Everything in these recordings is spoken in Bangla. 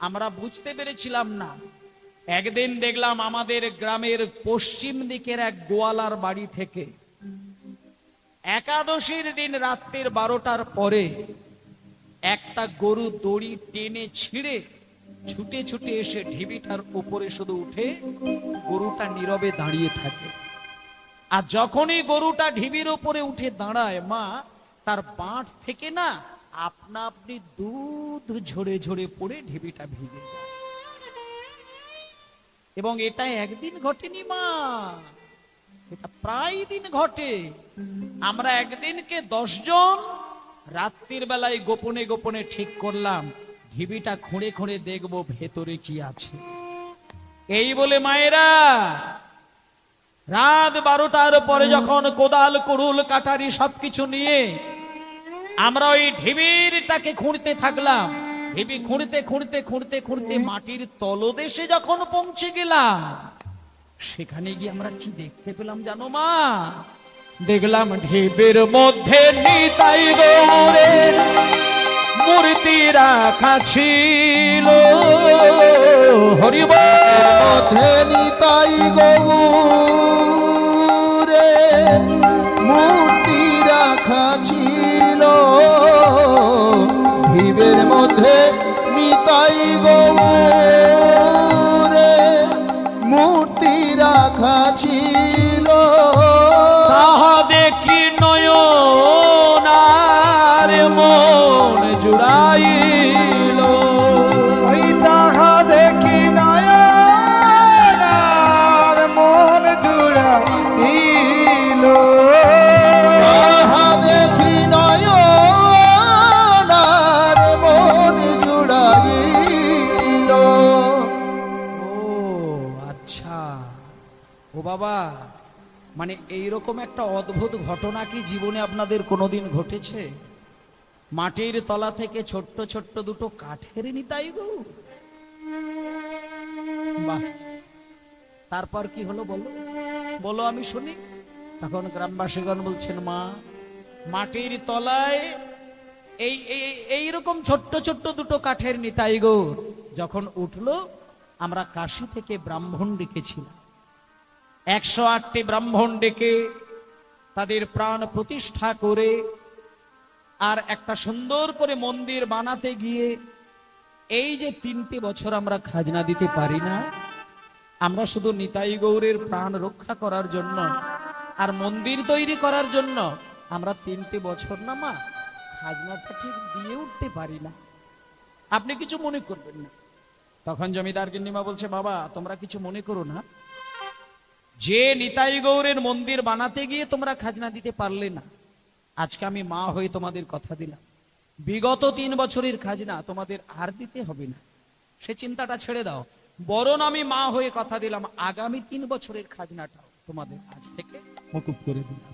আমরা বুঝতে পেরেছিলাম না। একদিন দেখলাম আমাদের গ্রামের পশ্চিম দিকের এক গোয়ালার বাড়ি থেকে একাদশীর দিন রাত্রির 12টার পরে একটা গরু দড়ি টেনে ছিঁড়ে ছুটে ছুটে এসে ঢিবিটার উপরে শুধু উঠে গরুটা নীরবে দাঁড়িয়ে থাকে। আর যখনই গরুটা ঢিবির উপরে উঠে দাঁড়ায়, মা, তার বাঁট থেকে না আপনা আপনি দুধ ঝরে ঝরে পড়ে ঢিবিটা ভিজে যায়। এবং এটা একদিন ঘটেনি মা, এটা প্রায় দিন ঘটে। আমরা একদিনকে 10 জন রাত্রির বেলায় গোপনে গোপনে ঠিক করলাম ঢিবিটা খুঁড়ে খুঁড়ে দেখবো ভেতরে কি আছে। এই বলে মায়েরা রাত 12টার পরে যখন কোদাল কুড়ুল কাটারি সবকিছু নিয়ে আমরা ওই ঢিবিরটাকে খুঁড়তে থাকলাম, ঢিবি খুঁড়তে খুঁড়তে খুঁড়তে খুঁড়তে মাটির তলদেশে যখন পৌঁছে গেলাম, সেখানে গিয়ে আমরা কি দেখতে পেলাম জানো মা? দেখলাম ঢিবির মধ্যে নিতাই গৌরের মূর্তি রাখা ছিল। হরিবল। মধ্যে নিতাই গৌরের মূর্তি রাখা ছিল, ঢিবের মধ্যে নিতাই গৌরের মূর্তি রাখা ছিল। তাহা দেখি নয়ন আর মন জুড়াইল। ওই তাহা দেখি নয়ন আর মন জুড়াইল। তাহা দেখি নয়ন আর মন জুড়াইল। ও আচ্ছা, ও বাবা, মানে এইরকম একটা অদ্ভুত ঘটনা কি জীবনে আপনাদের কোনোদিন ঘটেছে? মাটির তলা থেকে ছোট্ট ছোট্ট দুটো কাঠের নিতাই গো। বাহ, তারপর কি হলো বলো, বলো আমি শুনি। তখন গ্রামবাসীগণ বলছেন, মা, মাটির তলায় এইরকম ছোট্ট ছোট্ট দুটো কাঠের নিতাই গো যখন উঠলো, আমরা কাশী থেকে ব্রাহ্মণ ডেকেছিলাম। 108টি ব্রাহ্মণ ডেকে তাদের প্রাণ প্রতিষ্ঠা করে আর একটা সুন্দর করে মন্দির বানাতে গিয়ে এই যে 3টে বছর আমরা খাজনা দিতে পারি না, আমরা শুধু নিতাই গৌরের প্রাণ রক্ষা করার জন্য আর মন্দির তৈরি করার জন্য আমরা 3টে বছর না মা খাজনাটা ঠিক দিয়ে উঠতে পারি না। আপনি কিছু মনে করবেন না। তখন জমিদার গিন্নিমা বলছে, বাবা তোমরা কিছু মনে করো না, যে নিতাই গৌরের মন্দির বানাতে গিয়ে তোমরা খাজনা দিতে পারলে না, আজকে আমি মা হয়ে তোমাদের কথা দিলাম বিগত 3 বছরের খাজনা তোমাদের আর দিতে হবে না। সে চিন্তাটা ছেড়ে দাও, বরং আমি মা হয়ে কথা দিলাম আগামী 3 বছরের খাজনাটাও তোমাদের আজ থেকে মকুব করে দিলাম।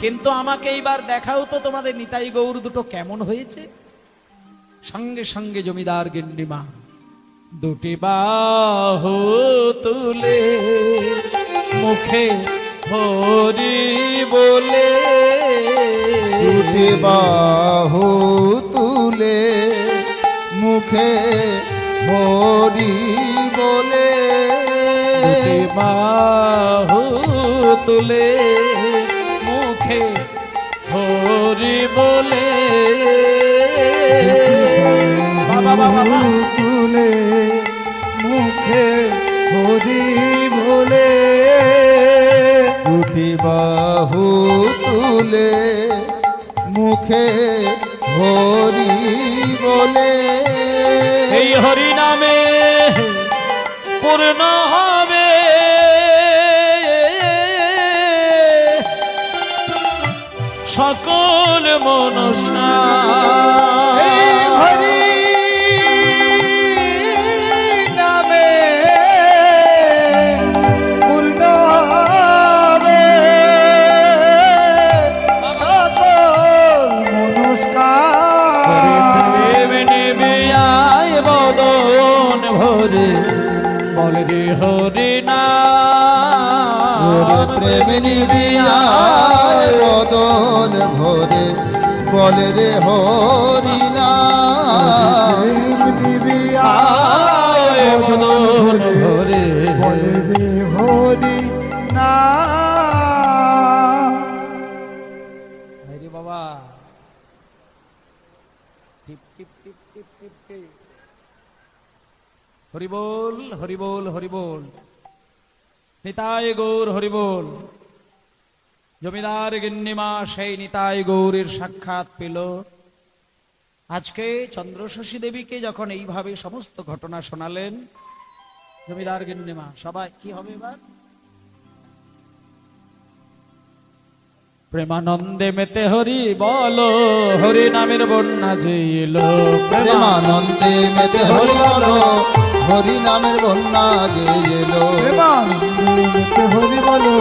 কিন্তু আমাকে এইবার দেখাও তো তোমাদের নিতাই গৌর দুটো কেমন হয়েছে। সঙ্গে সঙ্গে জমিদার গিন্নিমা দুটি বাহু তুলে মুখে হরি বলে, দুটি বাহু তুলে মুখে হরি বলে, দুটি বাহু তুলে মুখে হরি বলে, বাবা বাবা তুলে মুখে হরি বলে, দুটি বাহু তুলে মুখে হরি বলে। এই হরি নামে পূর্ণ হবে সকল মনসা। হরি নামে পূর্ণ হবে সকল মনস্কার। প্রেম নেবে আয় বদন ভরে বল রে হরি নাম। প্রেম নিবিয়ায় বদন ভরে বল রে হরি নাম। হরিবোল হরিবোল হরিবোল, নিতাই গৌর হরিবোল। জমিদার গিন্নিমা সেই নিতাই গৌরের সাক্ষাৎ পেল। আজকে চন্দ্রশশী দেবীকে যখন এইভাবে সমস্ত ঘটনা শোনালেন জমিদার গিন্নিমা, সবাই কি হবে এবার? প্রেমানন্দে মেতে হরি বলো, হরি নামের বন্যা যে এলো। প্রেমানন্দে মেতে হরি বলো, হরি নামের বন্যা যে এলো। হরি বলো,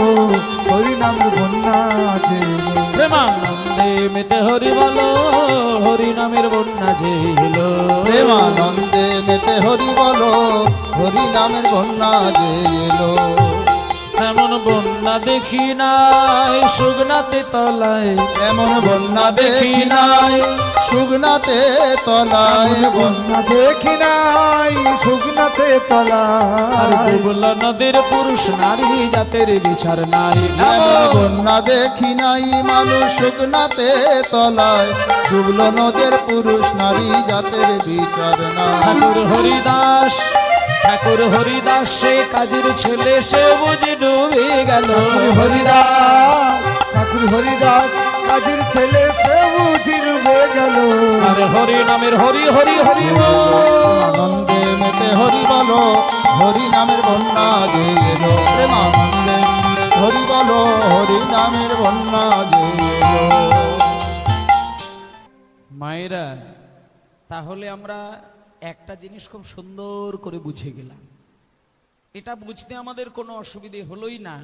হরি নামের বন্যা যে এলো। প্রেমানন্দে মেতে হরি বলো, হরি নামের বন্যা যে এলো। প্রেমানন্দে মেতে হরি বলো, হরি নামের বন্যা যে এলো। এমন বন্যা দেখি নাই সুগনাতে তলায়, এমন বন্যা দেখি নাই সুগনাতে তলায়। বন্যা দেখি নাই শুকনাতে আর তলায়। ডুবলা নদীর পুরুষ নারী জাতের বিচার নাই। এমন বন্যা দেখি নাই মানুষ শুকনাতে তলায়। ডুবলো নদের পুরুষ নারী জাতের বিচার না। ঠাকুর হরিদাস, ঠাকুর হরিদাস সে কাজের ছেলে, সে বুঝি ডুবে গেল। হরিদাস, ঠাকুর হরিদাস কাজীর ছেলে, সে বুঝি ডুবে গেল। আর হরি নামের হরি হরি হরি বল। আনন্দে মেতে হরি বলো, হরি নামের বন্যা যে এলো। প্রেমানন্দে হরি বলো, হরি নামের বন্যা যে এলো। মায়েরা, তাহলে আমরা একটা জিনিস খুব সুন্দর করে বুঝে গেলাম। এটা বুঝতে আমাদের কোনো অসুবিধে হলোই না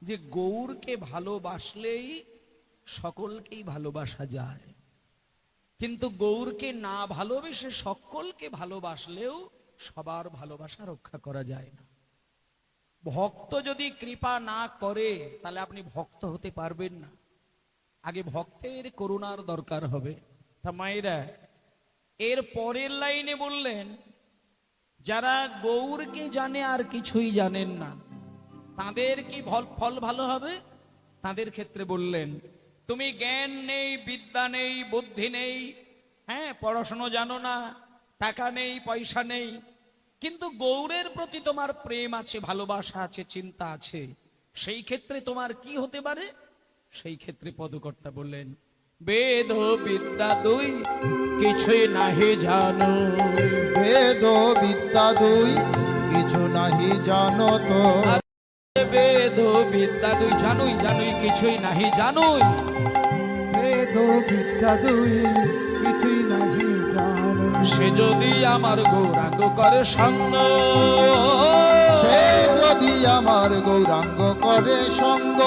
যে গৌরকে ভালোবাসলেই সকলকেই ভালোবাসা যায়, কিন্তু গৌরকে না ভালোবেসে সকলকে ভালোবাসলেও সবার ভালোবাসা রক্ষা করা যায় না। ভক্ত যদি কৃপা না করে তাহলে আপনি ভক্ত হতে পারবেন না। আগে ভক্তের করুণার দরকার হবে। তা মায়েরা, এর পরের লাইনে বললেন যারা গৌরকে জানে আর কিছুই জানেন না তাদের কি ফল ভালো হবে? তাদের ক্ষেত্রে বললেন তুমি জ্ঞান নেই, বিদ্যা নেই, বুদ্ধি নেই, হ্যাঁ পড়াশোনা জানো না, টাকা নেই, পয়সা নেই, কিন্তু গৌরের প্রতি তোমার প্রেম আছে, ভালোবাসা আছে, চিন্তা আছে, সেই ক্ষেত্রে তোমার কি হতে পারে? সেই ক্ষেত্রে পদকর্তা বললেন বেদ বিদ্যা দুই কিছুই নাহি জানো। বেদ বিদ্যা দুই কিছু নাহি জানো তো। বেদ বিদ্যা দুই জানুই জানুই কিছুই নাহি জানুই। বেদ বিদ্যা দুই কিছুই নাহি জানো। সে যদি আমার গৌরাঙ্গ করে সঙ্গ, সে যদি আমার গৌরাঙ্গ করে সঙ্গ।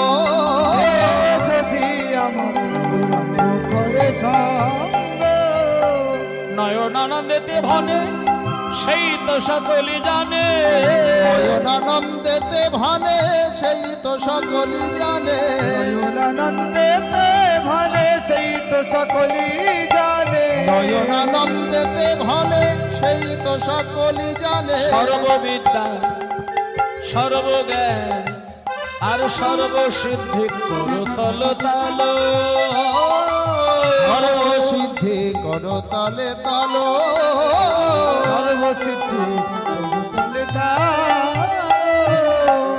যদি আমার গৌরাঙ্গ করে সঙ্গ। নয়নানন্দেতে ভনে সেই তো সকলে জানে। নয়নানন্দেতে ভানে সেই তো সকলই জানে। নয়নানন্দেতে ভালে সেই তো সকলই জানে। নয়নানন্দেতে ভানে সেই তো সকলই জানে। সর্ববিদ্যা সর্বজ্ঞান আর সর্বসিদ্ধি করো তল তল। সর্বসিদ্ধি করো তালে তালো। সর্বসিদ্ধি করো তালে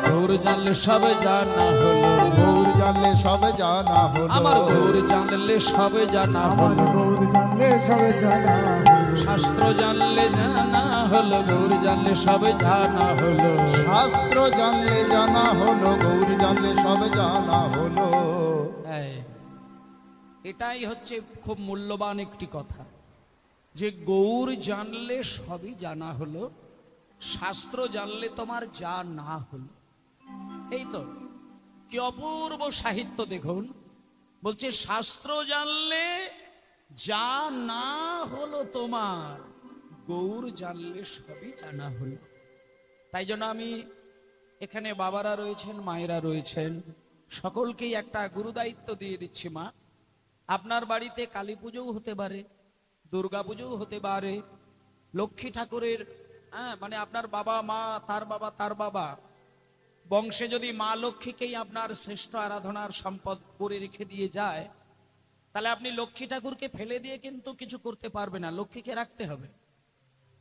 গৌর জানলে সব জানা হলো। গৌর জানলে সব জানা হলো। আমার গৌর জানলে সব জানা আমার হলো। গৌর জানলে সবে জানা হলো। শাস্ত্র জানলে জানা হলো, গৌর জানলে সব জানা হলো। শাস্ত্র জানলে জানা হলো, গৌর জানলে সব জানা হলো। এই, এটাই হচ্ছে খুব মূল্যবান একটি কথা যে গৌর জানলে সবই জানা হলো, শাস্ত্র জানলে তোমার যা না হলো। এই তো কি অপূর্ব সাহিত্য দেখুন, বলছে শাস্ত্র জানলে যা না হলো তোমার, গৌর জানলে সবই জানা হলো। তাই জন্য আমি এখানে বাবারা রয়েছেন, মায়েরা রয়েছেন, সকলকেই একটা গুরুদায়িত্ব দিয়ে দিচ্ছি। মা, আপনার বাড়িতে কালী পুজোও হতে পারে, দুর্গা পুজোও হতে পারে, লক্ষ্মী ঠাকুরের মানে আপনার বাবা মা তার বাবা বংশে যদি মা লক্ষ্মীকেই আপনার শ্রেষ্ঠ আরাধনার সম্পদ করে রেখে দিয়ে যায়, তাহলে আপনি লক্ষ্মী ঠাকুরকে ফেলে দিয়ে কিন্তু কিছু করতে পারবে না, লক্ষ্মীকে রাখতে হবে।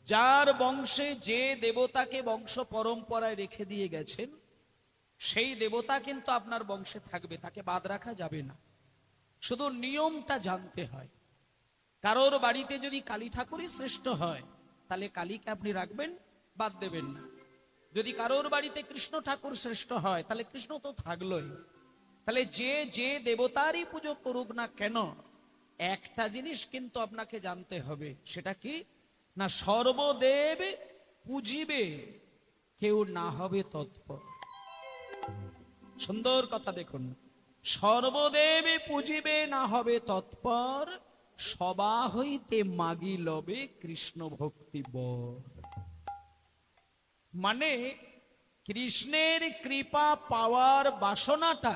যার বংশে যে দেবতাকে বংশ পরম্পরায় রেখে দিয়ে গেছেন, সেই দেবতা কিন্তু আপনার বংশে থাকবে, তাকে বাদ রাখা যাবে না। শুধু নিয়মটা জানতে হয়। কারোর বাড়িতে যদি কালী ঠাকুরই শ্রেষ্ঠ হয়, তাহলে কালীকে আপনি রাখবেন, বাদ দেবেন না। যদি কারোর বাড়িতে কৃষ্ণ ঠাকুর শ্রেষ্ঠ হয়, তাহলে কৃষ্ণ তো থাকলোই। তাহলে যে যে দেবতারই পুজো করুক না কেন, একটা জিনিস কিন্তু আপনাকে জানতে হবে, সেটা কি না, সর্বদেব পুজিবে, কেউ না হবে তৎপর। সুন্দর কথা দেখুন, সর্বদেব পুজিবে না হবে তৎপর, সবা হইতে মাগি লবে কৃষ্ণ ভক্তি বর। মানে কৃষ্ণের কৃপা পাওয়ার বাসনাটা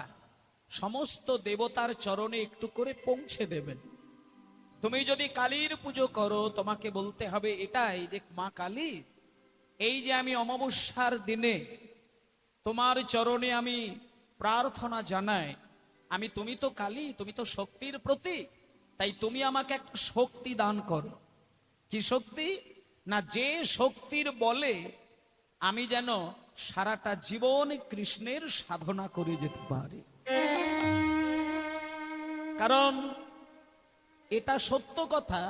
সমস্ত দেবতার চরণে একটু করে পৌঁছে দেবেন। তুমি যদি কালীর পুজো করো, তোমাকে বলতে হবে এটাই যে মা কালী, এই যে আমি অমাবস্যার দিনে তোমার চরণে আমি প্রার্থনা জানাই, তুমি তো কালী, তুমি তো শক্তির প্রতীক, তাই তুমি আমাকে একটা শক্তি দান করো। কি শক্তি না, যে শক্তির বলে আমি যেন সারাটা জীবন কৃষ্ণের সাধনা করে যেতে পারি। কারণ এটা সত্য কথা,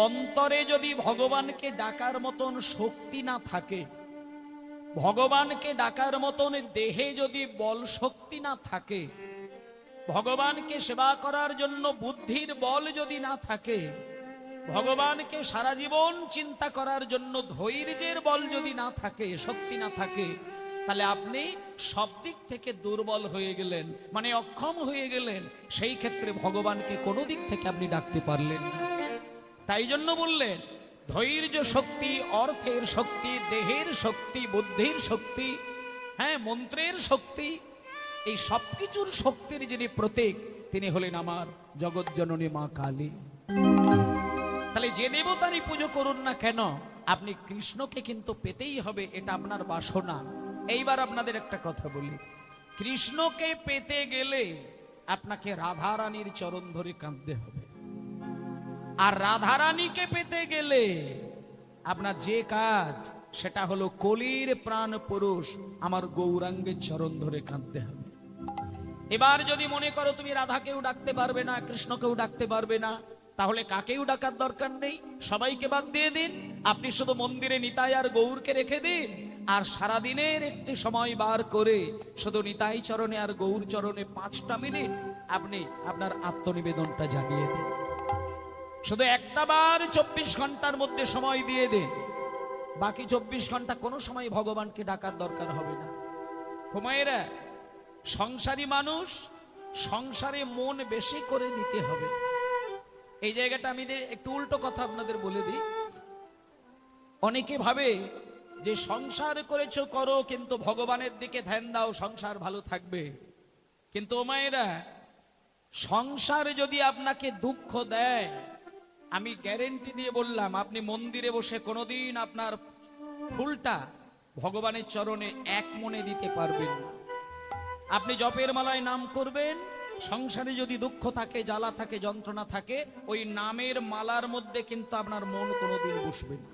অন্তরে যদি ভগবানকে ডাকার মতন শক্তি না থাকে, ভগবানকে ডাকার মতন দেহে যদি বল শক্তি না থাকে, ভগবানকে সেবা করার জন্য বুদ্ধির বল যদি না থাকে, ভগবানকে সারা জীবন চিন্তা করার জন্য ধৈর্যের বল যদি না থাকে, শক্তি না থাকে, তাহলে আপনি সব দিক থেকে দুর্বল হয়ে গেলেন, মানে অক্ষম হয়ে গেলেন। সেই ক্ষেত্রে ভগবানকে কোনো দিক থেকে আপনি ডাকতে পারলেন না। তাই জন্য বললেন ধৈর্য শক্তি, অর্থের শক্তি, দেহের শক্তি, বুদ্ধির শক্তি, হ্যাঁ মন্ত্রের শক্তি, এই সবকিছুর শক্তির যিনি প্রতীক, তিনি হলেন আমার জগৎজননী মা কালী। তাহলে যে দেবতারই পুজো করুন না কেন, আপনি কৃষ্ণকে কিন্তু পেতেই হবে, এটা আপনার বাসনা। এইবার আপনাদের একটা কথা বলি, কৃষ্ণকে পেতে গেলে আপনাকে রাধারানীর চরণ ধরে কাঁদতে হবে। আর রাধারানীকে পেতে গেলে আপনার যে কাজ, সেটা হলো কলির প্রাণ পুরুষ আমার গৌরাঙ্গের চরণ ধরে কাঁদতে হবে। এবার যদি মনে করো তুমি রাধাকেও ডাকতে পারবে না, কৃষ্ণকেও ডাকতে পারবে না, তাহলে কাকেও ডাকার দরকার নেই, সবাইকে বাদ দিয়ে দিন। আপনি শুধু মন্দিরে নিতাই আর গৌরকে রেখে দিন, আর সারাদিনের একটি সময় বার করে শুধু নিতাই চরণে আর গৌর চরণে 5টা মিনিট আপনি আপনার আত্মনিবেদনটা জানিয়ে দিন। শুধু একটা বার 24 ঘন্টার মধ্যে সময় দিয়ে দিন, বাকি 24 ঘন্টা কোনো সময় ভগবানকে ডাকার দরকার হবে না। ঘুমায়েরা সংসারী মানুষ, সংসারে মন বেশি করে দিতে হবে। এই জায়গাটা আমি একটু উল্টো কথা আপনাদের বলে দিই। অনেকে ভাবে যে সংসার করেছো করো, কিন্তু ভগবানের দিকে ধ্যান দাও, সংসার ভালো থাকবে। কিন্তু মায়েরা, সংসার যদি আপনাকে দুঃখ দেয়, আমি গ্যারেন্টি দিয়ে বললাম, আপনি মন্দিরে বসে কোনোদিন আপনার ফুলটা ভগবানের চরণে এক মনে দিতে পারবেন না। আপনি জপের মালায় নাম করবেন, সংসারে যদি দুঃখ থাকে, জ্বালা থাকে, যন্ত্রণা থাকে, ওই নামের মালার মধ্যে কিন্তু আপনার মন কোনোদিন বসবে না।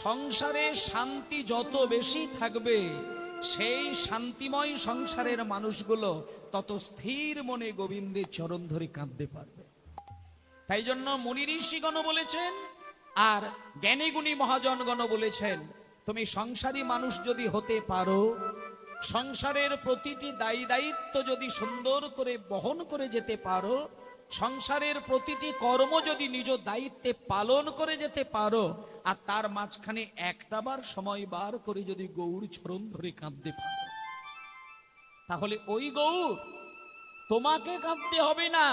সংসারে শান্তি যত বেশি থাকবে, সেই শান্তিময় সংসারের মানুষগুলো তত স্থির মনে গোবিন্দের চরণ ধরে কাঁদতে পারবে। তাই জন্য মুনি ঋষিগণ বলেছেন, আর জ্ঞানীগুণী মহাজনগণ বলেছেন, তুমি সংসারী মানুষ যদি হতে পারো, সংসারের প্রতিটি দায়ী দায়িত্ব যদি সুন্দর করে বহন করে যেতে পারো, সংসারের প্রতিটি কর্ম যদি নিজ দায়িত্বে পালন করে যেতে পারো, আর তার মাঝখানে একটা বার সময় বার করে যদি গৌর চরণ ধরে কাঁদতে পারো, তাহলে ওই গৌর তোমাকে কাঁদতে হবে না,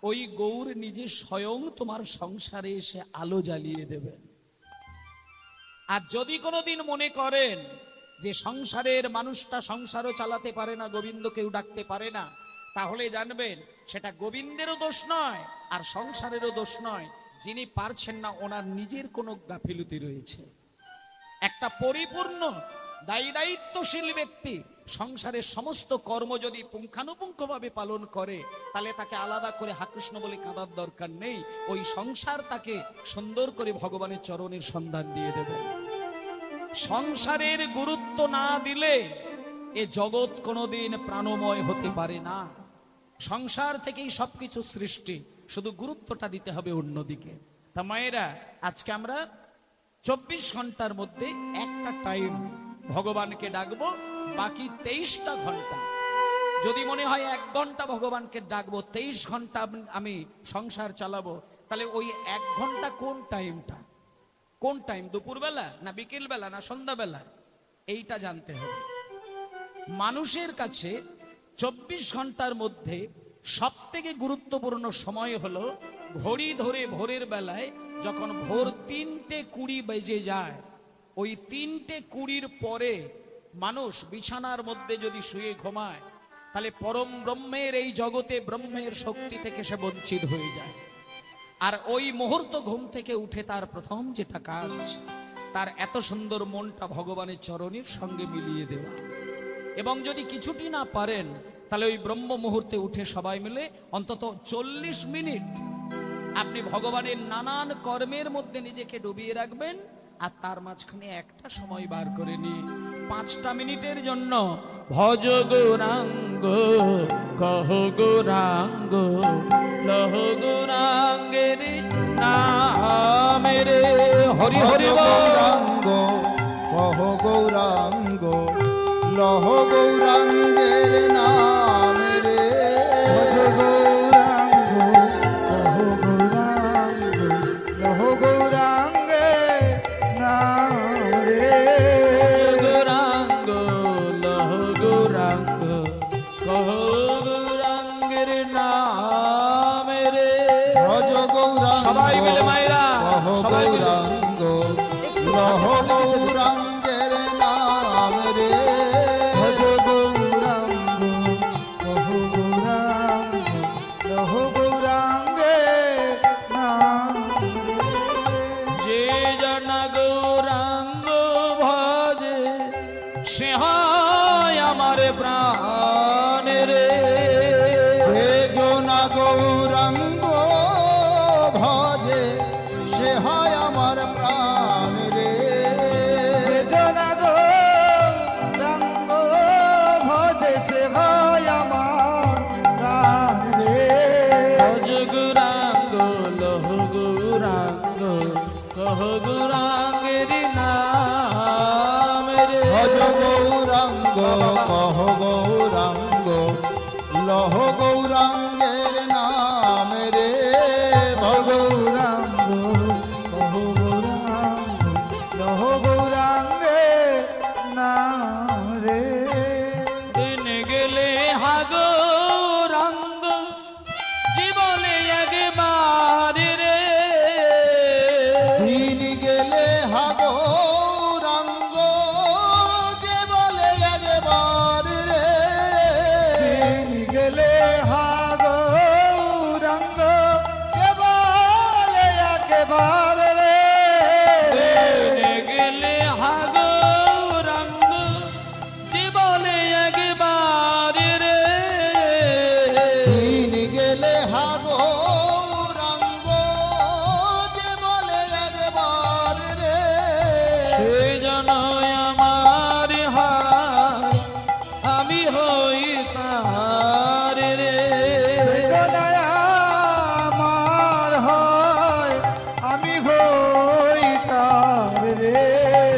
ওই গৌর নিজে স্বয়ং তোমার সংসারে এসে আলো জ্বালিয়ে দেবেন। আর যদি কোনোদিন মনে করেন যে সংসারের মানুষটা সংসারও চালাতে পারে না, গোবিন্দকেও ডাকতে পারে না, তাহলে জানবেন সেটা গোবিন্দেরও দোষ নয় আর সংসারেরও দোষ নয়, যিনি পারছেন না ওনার নিজের কোনো গাফিলতি রয়েছে। একটা পরিপূর্ণ দায়ী দায়িত্বশীল ব্যক্তি সংসারের সমস্ত কর্ম যদি পুঙ্খানুপুঙ্খভাবে পালন করে, তাহলে তাকে আলাদা করে হাকৃষ্ণ বলে কাঁদার দরকার নেই। ওই সংসার তাকে সুন্দর করে ভগবানের চরণের সন্ধান দিয়ে দেবে। সংসারের গুরুত্ব না দিলে এ জগৎ কোনোদিন প্রাণময় হতে পারে না। সংসার থেকেই সবকিছু সৃষ্টি, শুধু গুরুত্বটা দিতে হবে অন্যদিকে। তা মায়েরা, আজকে আমরা 24 ঘন্টার মধ্যে একটা টাইম ভগবানকে ডাকবো, বাকি 23টা ঘন্টা যদি মনে হয় 1 ঘন্টা ভগবানকে ডাকবো, 23 ঘন্টা আমি সংসার চালাবো, তাহলে ওই 1 ঘন্টা কোন টাইমটা, কোন টাইম, দুপুরবেলা না বিকেলবেলা না সন্ধ্যাবেলা, এইটা জানতে হবে। মানুষের কাছে 24 ঘন্টার মধ্যে সব থেকে গুরুত্বপূর্ণ সময় হলো ঘড়ি ধরে ভোরের বেলায় যখন ভোর 3:20 বেজে যায়, ওই 3:20 পরে মানুষ বিছানার মধ্যে যদি শুয়ে ঘুমায়, তাহলে পরম ব্রহ্মের এই জগতে ব্রহ্মের শক্তি থেকে সে বঞ্চিত হয়ে যায়। আর ওই মুহূর্ত ঘুম থেকে উঠে তার প্রথম যেটা কাজ, তার এত সুন্দর মনটা ভগবানের চরণের সঙ্গে মিলিয়ে দেওয়া। এবং যদি কিছুটি না পারেন, তাহলে ওই ব্রহ্ম মুহূর্তে উঠে সবাই মিলে অন্তত 40 মিনিট আপনি ভগবানের নানান কর্মের মধ্যে নিজেকে ডুবিয়ে রাখবেন। আর তার মাঝখানে একটা সময় বার করে নিয়ে 5টা মিনিটের জন্য ভজ গৌরাঙ্গ কহ গৌরাঙ্গ লহ গৌরাঙ্গের নামের হরি হরি গৌরাঙ্গ কহ গৌরাঙ্গ লহ গৌরাঙ্গের নামে রে। গৌরাঙ্গ কহ গৌরাঙ্গ লহ গৌরাঙ্গে নাম রে। গৌরাঙ্গ লহ গৌরাঙ্গ কহ গৌরাঙ্গের নামের ভজ গৌরাঙ্গ সবাই মিলে মায়েরা, কহ সবাই মিলে। গৌরাঙ্গ লহ গৌরাঙ্গের নামে রে। ভজ গৌরাঙ্গ কহ গৌরাঙ্গ লহ গৌরাঙ্গে নাম রে। যে জন গৌরাঙ্গ ভজে সে হয় আমার প্রাণের যে জনা গৌরাঙ্গ ভজে সে হয় আমার প্রাণ রে। বেদনা গৌরাঙ্গ ভজে সে হয় আমার প্রাণ রে। ভজ গৌরাঙ্গ লহ গৌরাঙ্গ কহ গৌরাঙ্গের নাম রে। ভজ গৌরাঙ্গ কহ গৌরাঙ্গ লহ গৌরাঙ্গের নাম রে। ভজ গৌরাঙ্গ কহ গৌরাঙ্গ লহ গৌরাঙ্গে নাম রে। দিন গেলে হাগৌরাঙ্গ জীবনে একবার রে। দিন গেলে হা গৌরাঙ্গ যে বলে একবার রে। দিন গেলে হা গৌরাঙ্গ কেবল একেবারে রে। দিন গেলে হাগৌরাঙ্গ জীবনে একবার রে। দিন গেলে হা গৌরাঙ্গ যে বলে একবার রে। সে জন আমার হায় আমি হই তার রে। বেদনায় আমার হয় আমি হই তার রে।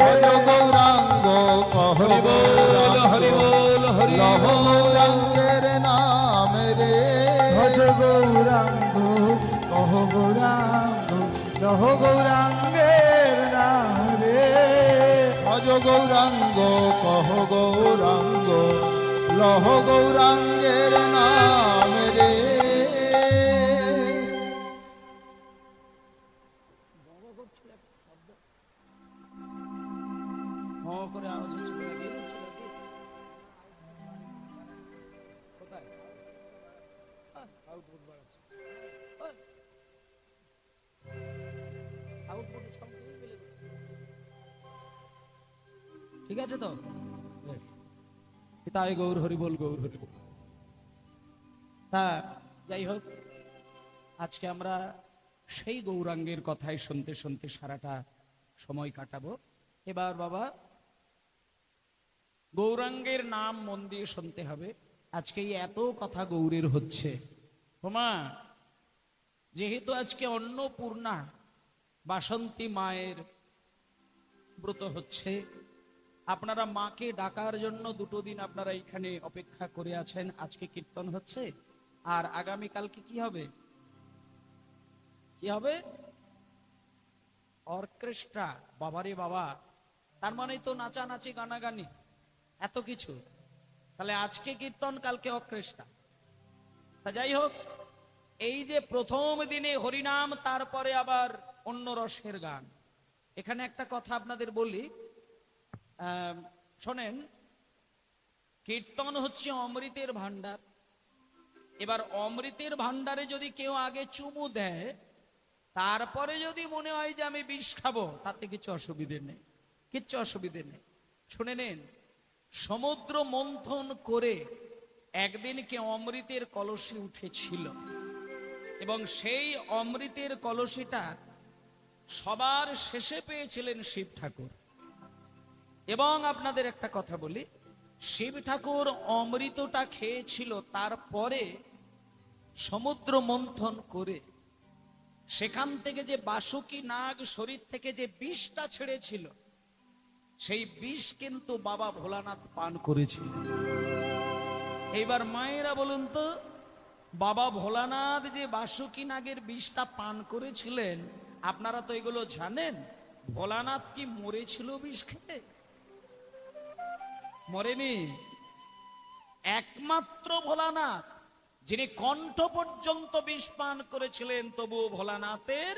ভজ গৌরাঙ্গ কহ হরি বল হরি বল হরি লহ বল। গৌরাঙ্গের নাম রে। ভজ গৌরাঙ্গ কহ গৌরাঙ্গ লহ গৌরাঙ্গের নাম রে। ভজ গৌরাঙ্গ কহ গৌরাঙ্গ লহ গৌরাঙ্গের নাম রে। করে আওয়াজ হচ্ছে নাকি? কোথায়? আউটপুট বাড়াচ্ছে। আউটপুটের সঙ্গে মিলে যাচ্ছে। ঠিক আছে তো? বেশ। তাই গৌর হরি বল, গৌর হরি বল। তা যাই হোক, আজকে আমরা সেই গৌরাঙ্গের কথাই শুনতে শুনতে সারাটা সময় কাটাবো। এবার বাবা গৌরাঙ্গের নাম মন দিয়ে শুনতে হবে। আজকে এই এত কথা গৌরের হচ্ছে, হোমা যেহেতু আজকে অন্নপূর্ণা বাসন্তী মায়ের ব্রত হচ্ছে, আপনারা মাকে ডাকার জন্য দুটো দিন আপনারা এখানে অপেক্ষা করে আছেন। আজকে কীর্তন হচ্ছে, আর আগামীকালকে কি হবে? কি হবে? অর্কেস্ট্রা। বাবারে বাবা, তার মানে তো নাচানাচি গানাগানি এত কিছু। তাহলে আজকে কীর্তন, কালকে অর্কেস্ট্রা। তা যাই হোক, এই যে প্রথম দিনে হরিনাম, তারপরে আবার অন্য রসের গান। এখানে একটা কথা আপনাদের বলি, শোনেন, কীর্তন হচ্ছে অমৃতের ভান্ডার। এবার অমৃতের ভান্ডারে যদি কেউ আগে চুমু দেয়, তারপরে যদি মনে হয় যে আমি বিষ খাবো, তাতে কিছু অসুবিধে নেই, কিচ্ছু অসুবিধে নেই। শুনে নেন, সমুদ্র মন্থন করে একদিন কে অমৃতের কলসি উঠেছিল, এবং সেই অমৃতের কলসিটা সবার শেষে পেয়েছিলেন শিব ঠাকুর। এবং আপনাদের একটা কথা বলি, শিব ঠাকুর অমৃতটা খেয়েছিল, তারপরে সমুদ্র মন্থন করে সেখান থেকে যে বাসুকি নাগ শরীর থেকে যে বিষটা ছেড়েছিল, সেই বিষ কিন্তু বাবা ভোলানাথ পান করেছিল। এইবার মায়েরা বলুন তো, বাবা ভোলানাথ যে বাসুকি নাগের বিষটা পান করেছিলেন, আপনারা তো এগুলো জানেন। ভোলানাথ কি মরেছিল বিষ খেয়ে? মরেনি। একমাত্র ভোলানাথ যিনি কণ্ঠ পর্যন্ত বিষ পান করেছিলেন, তবুও ভোলানাথের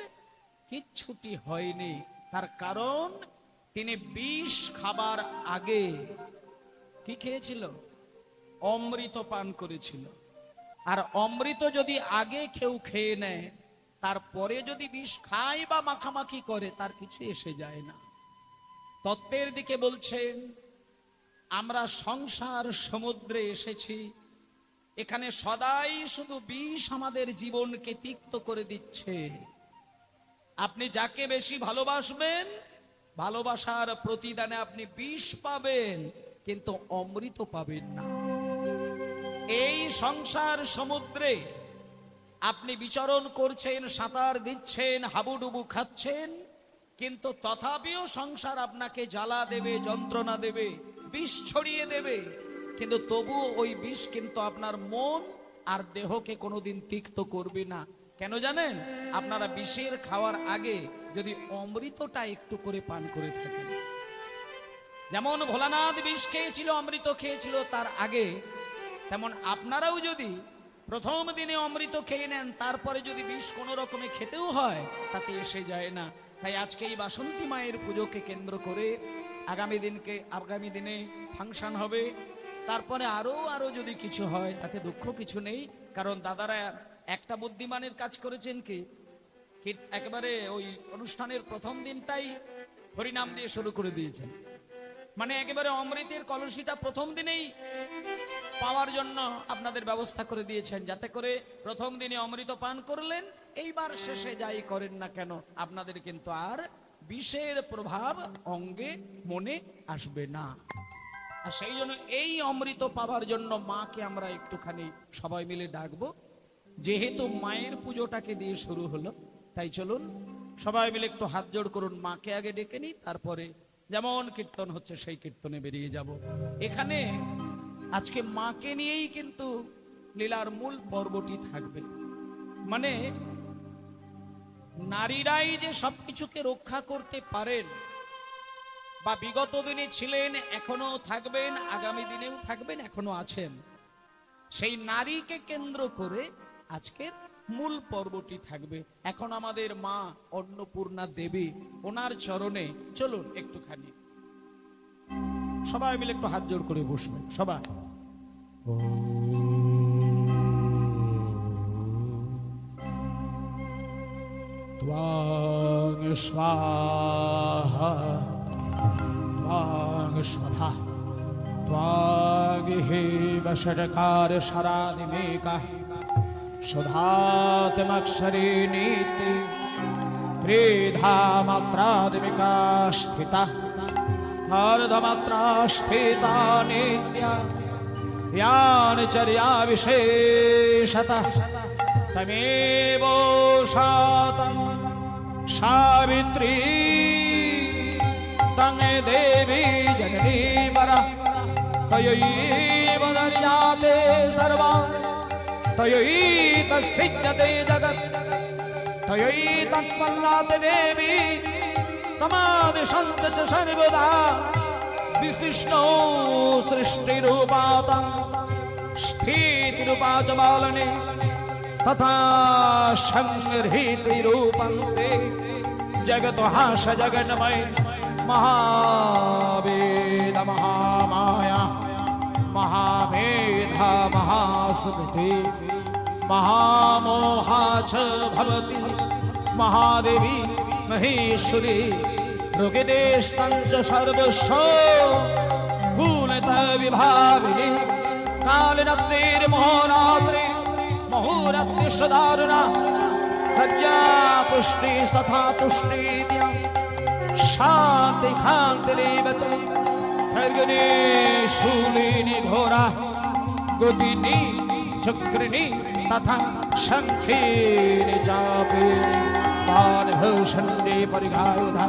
কিচ্ছুটি হয়নি। তার কারণ তিনি বিষ খাবার আগে কি খেয়েছিল? অমৃত পান করেছিল। আর অমৃত যদি আগে কেউ খেয়ে নেয়, তারপরে যদি বিষ খায় বা মাখামাখি করে, তার কিছু এসে যায় না। তত্ত্বের দিকে বলছেন, আমরা সংসার সমুদ্রে এসেছি, এখানে সদাই শুধু বিষ আমাদের জীবনকে তিক্ত করে দিচ্ছে। আপনি যাকে বেশি ভালোবাসবেন, ভালোবাসার প্রতিদানে আপনি বিষ পাবেন, কিন্তু অমৃত পাবেন না। এই সংসার সমুদ্রে আপনি বিচরণ করছেন, সাঁতার দিচ্ছেন, হাবুডুবু খাচ্ছেন, কিন্তু তথাপিও সংসার আপনাকে জ্বালা দেবে, যন্ত্রণা দেবে, বিষ ছড়িয়ে দেবে। কিন্তু তবুও ওই বিষ কিন্তু আপনার মন আর দেহকে কোনোদিন তিক্ত করবে না। কেন জানেন? আপনারা বিষের খাওয়ার আগে যদি অমৃতটা একটু করে পান করে থাকেন, যেমন ভোলানাথ বিষ খেয়েছিল, অমৃত খেয়েছিল তার আগে, তেমন আপনারাও যদি প্রথম দিনে অমৃত খেয়ে নেন, তারপরে যদি বিষ কোনো রকমে খেতেও হয়, তাতে এসে যায় না। তাই আজকে এই বাসন্তী মায়ের পুজোকে কেন্দ্র করে আগামী দিনে ফাংশন হবে। তারপরে আরো যদি কিছু হয়, তাতে দুঃখ কিছু নেই। কারণ দাদারা একটা বুদ্ধিমানের কাজ করেছেন, কি একেবারে ওই অনুষ্ঠানের প্রথম দিনটাই হরিনাম দিয়ে শুরু করে দিয়েছেন। মানে একেবারে অমৃতের কলসিটা প্রথম দিনেই পাওয়ার জন্য আপনাদের ব্যবস্থা করে দিয়েছেন, যাতে করে প্রথম দিনে অমৃত পান করলেন, এইবার শেষে যাই করেন না কেন, আপনাদের কিন্তু আর বিষের প্রভাব অঙ্গে মনে আসবে না। আর সেই জন্য এই অমৃত পাওয়ার জন্য মাকে আমরা একটুখানি সবাই মিলে ডাকবো। যেহেতু মায়ের পুজোটাকে দিয়ে শুরু হলো, তাই চলুন সবাই মিলে একটু হাত জোড় করুন, মাকে আগে ডেকে নিই, তারপরে যেমন কীর্তন হচ্ছে সেই কীর্তনে বেরিয়ে যাব। এখানে আজকে মাকে নিয়েই কিন্তু লীলার মূল পর্বটি থাকবে। মানে নারীরাই যে সবকিছুকে রক্ষা করতে পারেন, বা বিগত দিনে ছিলেন, এখনো থাকবেন, আগামী দিনেও থাকবেন, এখনো আছেন, সেই নারীকে কেন্দ্র করে আজকের মূল পর্বটি থাকবে। এখন আমাদের মা অন্নপূর্ণা দেবী, ওনার চরণে চলুন একটুখানি সবাই মিলে একটু হাত জোড় করে বসবেন সবাই। ত্বং স্বাহা ত্বং স্বাহা त्वागिहे वषट्कार शरादिमेका सुधात्मक्षरे नीति त्रिधा मात्रादिमिका स्थिता अर्धमात्रा स्थिता नित्या ज्ञानचर्या विशेषतः तमेव शातं सावित्री तंगे देवी जननी वरा तयैव दर्याते सर्वा तयैतस्सिज्यते जगत् तयैतत्पल्लाते देवी तमादिशन्त च सर्वदा विशिष्णो सृष्टिरूपातं स्थितिरूपा च बालने तथा संहृतिरूपं ते जगतो हास जगन्मय महावेद महामाया महामेधा महासुमति महामोहा च भवति महादेवी महेश्वरी ऋगिदेशतं च सर्वस्व गुणतः विभाविनी कालरात्रिर्महोरात्रि मुहूर्तस्वदारुणा प्रज्ञा पुष्टि तथा तुष्टि शांति खान्तिरेव च खड्गिनी शूलिनी घोरा गदिनी चक्रिणी तथा शंखिनी चापिनी बाणभूषणी परिघायुधा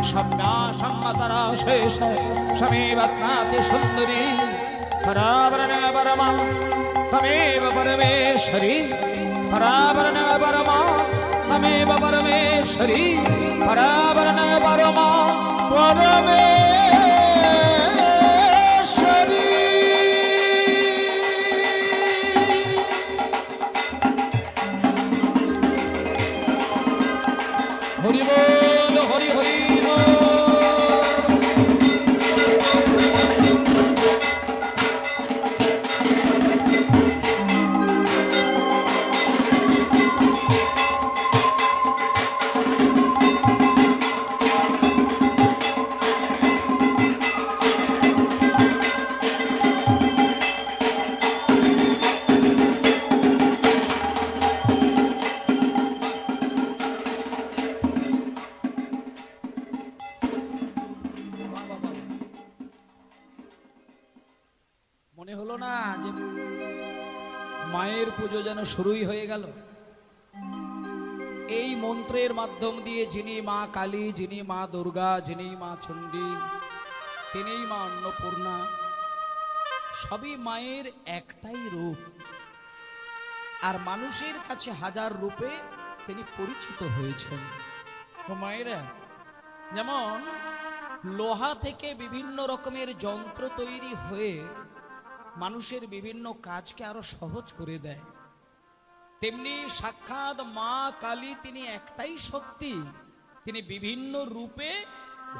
शम्या सम्मतरा शेष समीवत्नाति सुन्दरी परावरण परमा तमेव परमेश्वरी परावरण परमा तमेव परमेश्वरी परावरण परमा परमेश्वरी हरि बोल हरि हरि बोल। মনে হলো না যে মায়ের পুজো যেন শুরুই হয়ে গেল। এই মন্ত্রের মাধ্যম দিয়ে যিনি মা কালী, যিনি মা দুর্গা, যিনি মা চণ্ডী, তিনিই মা অন্নপূর্ণা, সবই মায়ের একটাই রূপ। আর মানুষের কাছে হাজার রূপে তিনি পরিচিত হয়েছেন। ও মায়েরা, যেমন লোহা থেকে বিভিন্ন রকমের যন্ত্র তৈরি হয়ে মানুষের বিভিন্ন কাজকে আরো সহজ করে দেয়, তেমনি সাক্ষাৎ মা কালী তিনি একটাই শক্তি, তিনি বিভিন্ন রূপে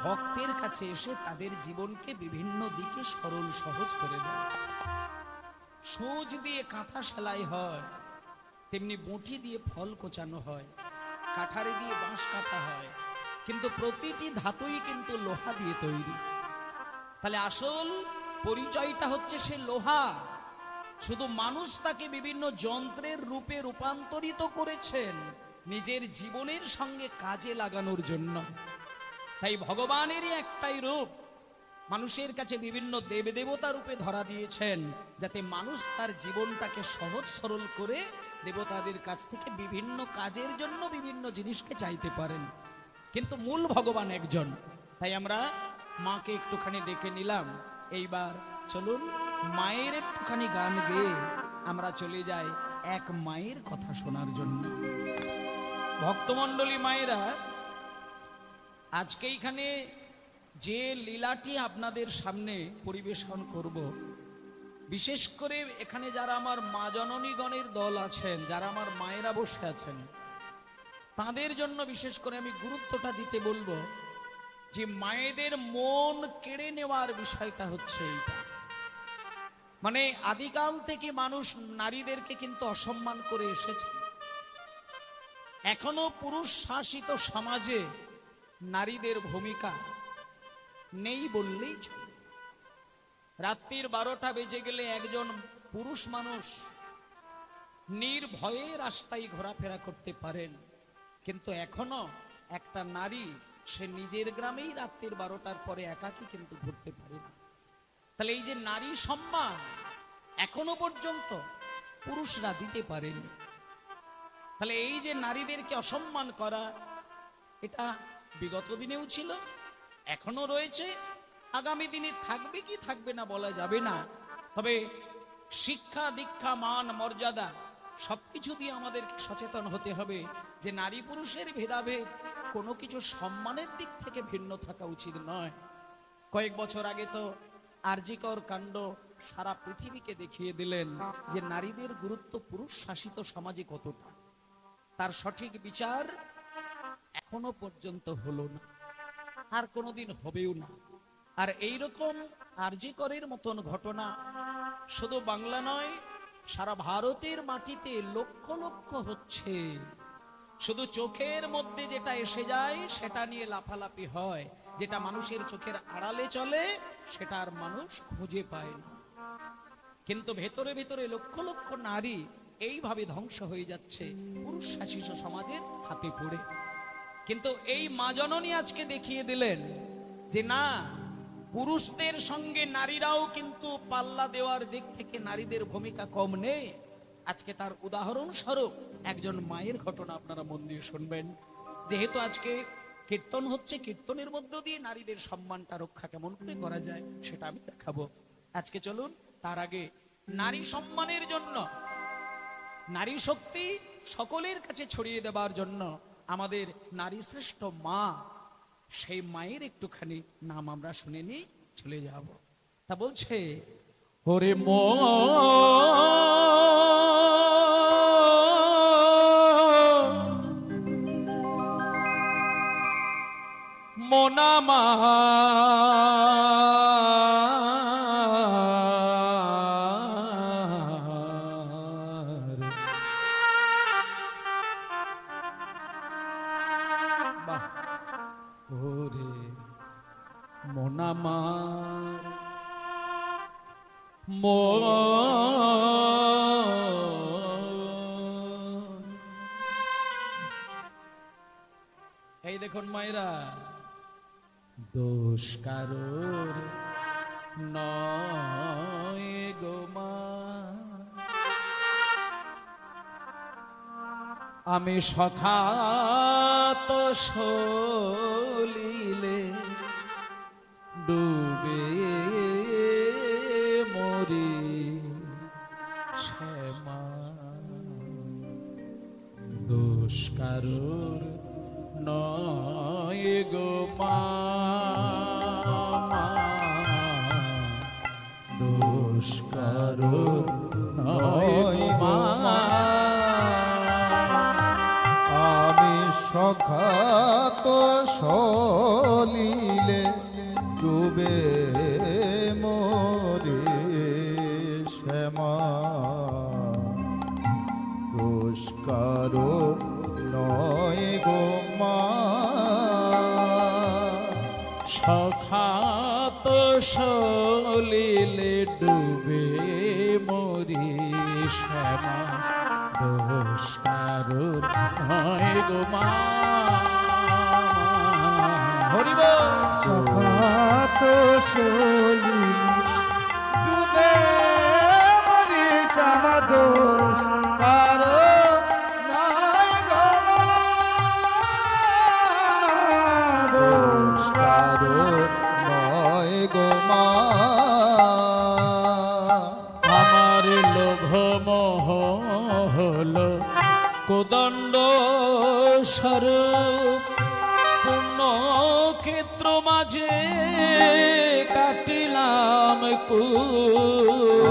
ভক্তের কাছে এসে তাদের জীবনকে বিভিন্ন দিকে সরল সহজ করে দেয়। সূচ দিয়ে কাঁথা সেলাই হয়, তেমনি বঁটি দিয়ে ফল কোচানো হয়, কাঠারি দিয়ে বাঁশ কাটা হয়, কিন্তু প্রতিটি ধাতুই কিন্তু লোহা দিয়ে তৈরি। তাহলে আসল পরিচয়টা হচ্ছে সে লোহা, শুধু মানুষ তাকে বিভিন্ন যন্ত্রের রূপে রূপান্তরিত করেছেন নিজের জীবনের সঙ্গে কাজে লাগানোর জন্য। তাই ভগবানেরই একটাই রূপ, মানুষের কাছে বিভিন্ন দেবদেবতা রূপে ধরা দিয়েছেন, যাতে মানুষ তার জীবনটাকে সহজ সরল করে দেবতাদের কাছ থেকে বিভিন্ন কাজের জন্য বিভিন্ন জিনিসকে চাইতে পারেন। কিন্তু মূল ভগবান একজন। তাই আমরা মাকে একটুখানি ডেকে নিলাম। এইবার চলুন মায়ের একটুখানি গান গেয়ে আমরা চলে যাই এক মায়ের কথা শোনার জন্য। ভক্তমণ্ডলী মায়েরা, আজকে এখানে যে লীলাটি আপনাদের সামনে পরিবেশন করব, বিশেষ করে এখানে যারা আমার মা জননীগণের দল আছেন, যারা আমার মায়েরা বসে আছেন, তাদের জন্য বিশেষ করে আমি গুরুত্বটা দিতে বলবো যে মায়েদের মন কেড়ে নেওয়ার বিষয়টা হচ্ছে এইটা। মানে আদিকাল থেকে মানুষ নারীদেরকে কিন্তু অসম্মান করে এসেছে। এখনো পুরুষ শাসিত সমাজে নারীদের ভূমিকা নেই বললেই চলে। রাত্রির 12টা বেজে গেলে একজন পুরুষ মানুষ নির্ভয়ে রাস্তায় ঘোরাফেরা করতে পারেন, কিন্তু এখনো একটা নারী সে নিজের গ্রামেই রাত্রির 12টার পরে একাকী কিন্তু ঘুরতে পারে না। তাহলে এই যে নারী সম্মান এখনো পর্যন্ত পুরুষরা দিতে পারেনি, তাহলে এই যে নারীদেরকে অসম্মান করা, এটা বিগত দিনেও ছিল, এখনো রয়েছে, আগামী দিনে থাকবে কি থাকবে না বলা যাবে না। তবে শিক্ষা দীক্ষা মান মর্যাদা সবকিছু দিয়ে আমাদেরকে সচেতন হতে হবে যে নারী পুরুষের ভেদাভেদ কোনো কিছু সম্মানের দিক থেকে ভিন্ন থাকা উচিত নয়। কয়েক বছর আগে তো আরজিকর কাণ্ড সারা পৃথিবীকে দেখিয়ে দিলেন যে নারীদের গুরুত্ব পুরুষ শাসিত সমাজে কতটা, তার সঠিক বিচার এখনো পর্যন্ত হলো না, আর কোনোদিন হবেও না। আর এইরকম আরজিকরের মতন ঘটনা শুধু বাংলা নয়, সারা ভারতের মাটিতে লক্ষ লক্ষ হচ্ছে। শুধু চোখের মধ্যে যেটা এসে যায় সেটা নিয়ে লাফালাফি হয়, যেটা মানুষের চোখের আড়ালে চলে সেটা আর মানুষ খুঁজে পায় না। কিন্তু ভেতরে ভেতরে লক্ষ লক্ষ নারী এইভাবে ধ্বংস হয়ে যাচ্ছে পুরুষ শাসিত সমাজের হাতে পড়ে। কিন্তু এই মা জননী আজকে দেখিয়ে দিলেন যে না, পুরুষদের সঙ্গে নারীরাও কিন্তু পাল্লা দেওয়ার দিক থেকে নারীদের ভূমিকা কম নেই। আজকে তার উদাহরণ স্বরূপ একজন মায়ের ঘটনা আপনারা মন দিয়ে শুনবেন। যেহেতু আজকে কীর্তন হচ্ছে, কীর্তনের মধ্য দিয়ে নারীদের সম্মানটা রক্ষা কেমন করে করা যায় সেটা আমি দেখাবো আজকে। চলুন, তার আগে নারী সম্মানের জন্য, নারী শক্তি সকলের কাছে ছড়িয়ে দেবার জন্য আমাদের নারী শ্রেষ্ঠ মা, সেই মায়ের একটুখানি নাম আমরা শুনে নিই, চলে যাব। তা বলছে, ওরে মোনামা ওরে মোনামার এই দেখুন মায়েরা, দোষ কারোর নয় গো মা, আমি সখাত সলিলে ডুবে মরি শ্যামা, দোষ কারোর নয় গো মা, দোষ কারোর নয় গো মা, আমি সখাত সলিলে ডুবে মরি শ্যামা, দোষ কারো নয় গো মা, সখাত সলিলে ডুবে মরি শ্যামা, দোষ কারোর নয় গো মা। হরিব সখাত সলিলে ডুবে মরি শ্যামা, দোষ কারো নাই গো মা, দোষ কারো নয় গো মা, আমার লোভ মোহ হলো কোদণ্ড স্বরূপ, পূর্ণ ক্ষেত্র মাঝে কাটিলাম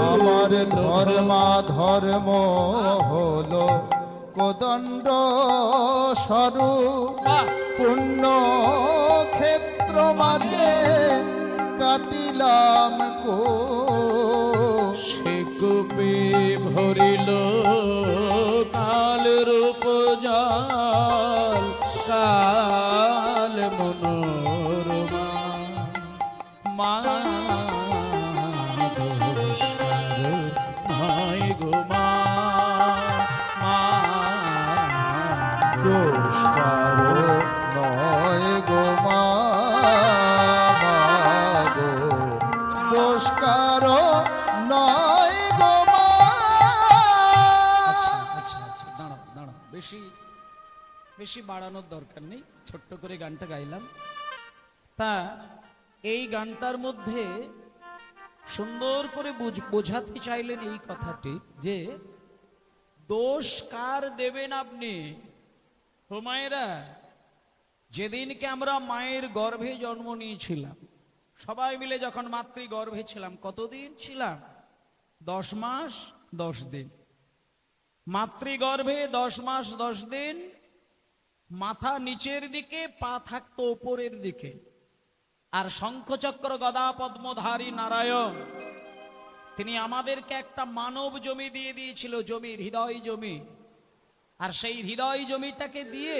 আমার ধর্মা ধর্ম হলো কোদণ্ড স্বরূপ, পুণ্য ক্ষেত্র মাঝে কাটিলাম সে কূপে ভরিল কাল রূপ জল, কাল মনোরমা মা, বেশি বাড়ানোর দরকার নেই, ছোট্ট করে গানটা গাইলাম। তা এই গানটার মধ্যে সুন্দর করে বোঝাতে চাইলেন এই কথাটি যে দোষ কার দেবেন আপনি? হুমায়রা, যেদিনকে আমরা মায়ের গর্ভে জন্ম নিয়েছিলাম, সবাই মিলে যখন মাতৃ গর্ভে ছিলাম, কতদিন ছিলাম? 10 মাস 10 দিন। মাতৃগর্ভে 10 মাস 10 দিন, মাথা নিচের দিকে, পা থাকতো উপরের দিকে। আর শঙ্খচক্র গদা পদ্মধারী নারায়ণ তিনি আমাদেরকে একটা মানব জমি দিয়ে দিয়েছিল, জমির হৃদয় জমি। আর সেই হৃদয় জমিটাকে দিয়ে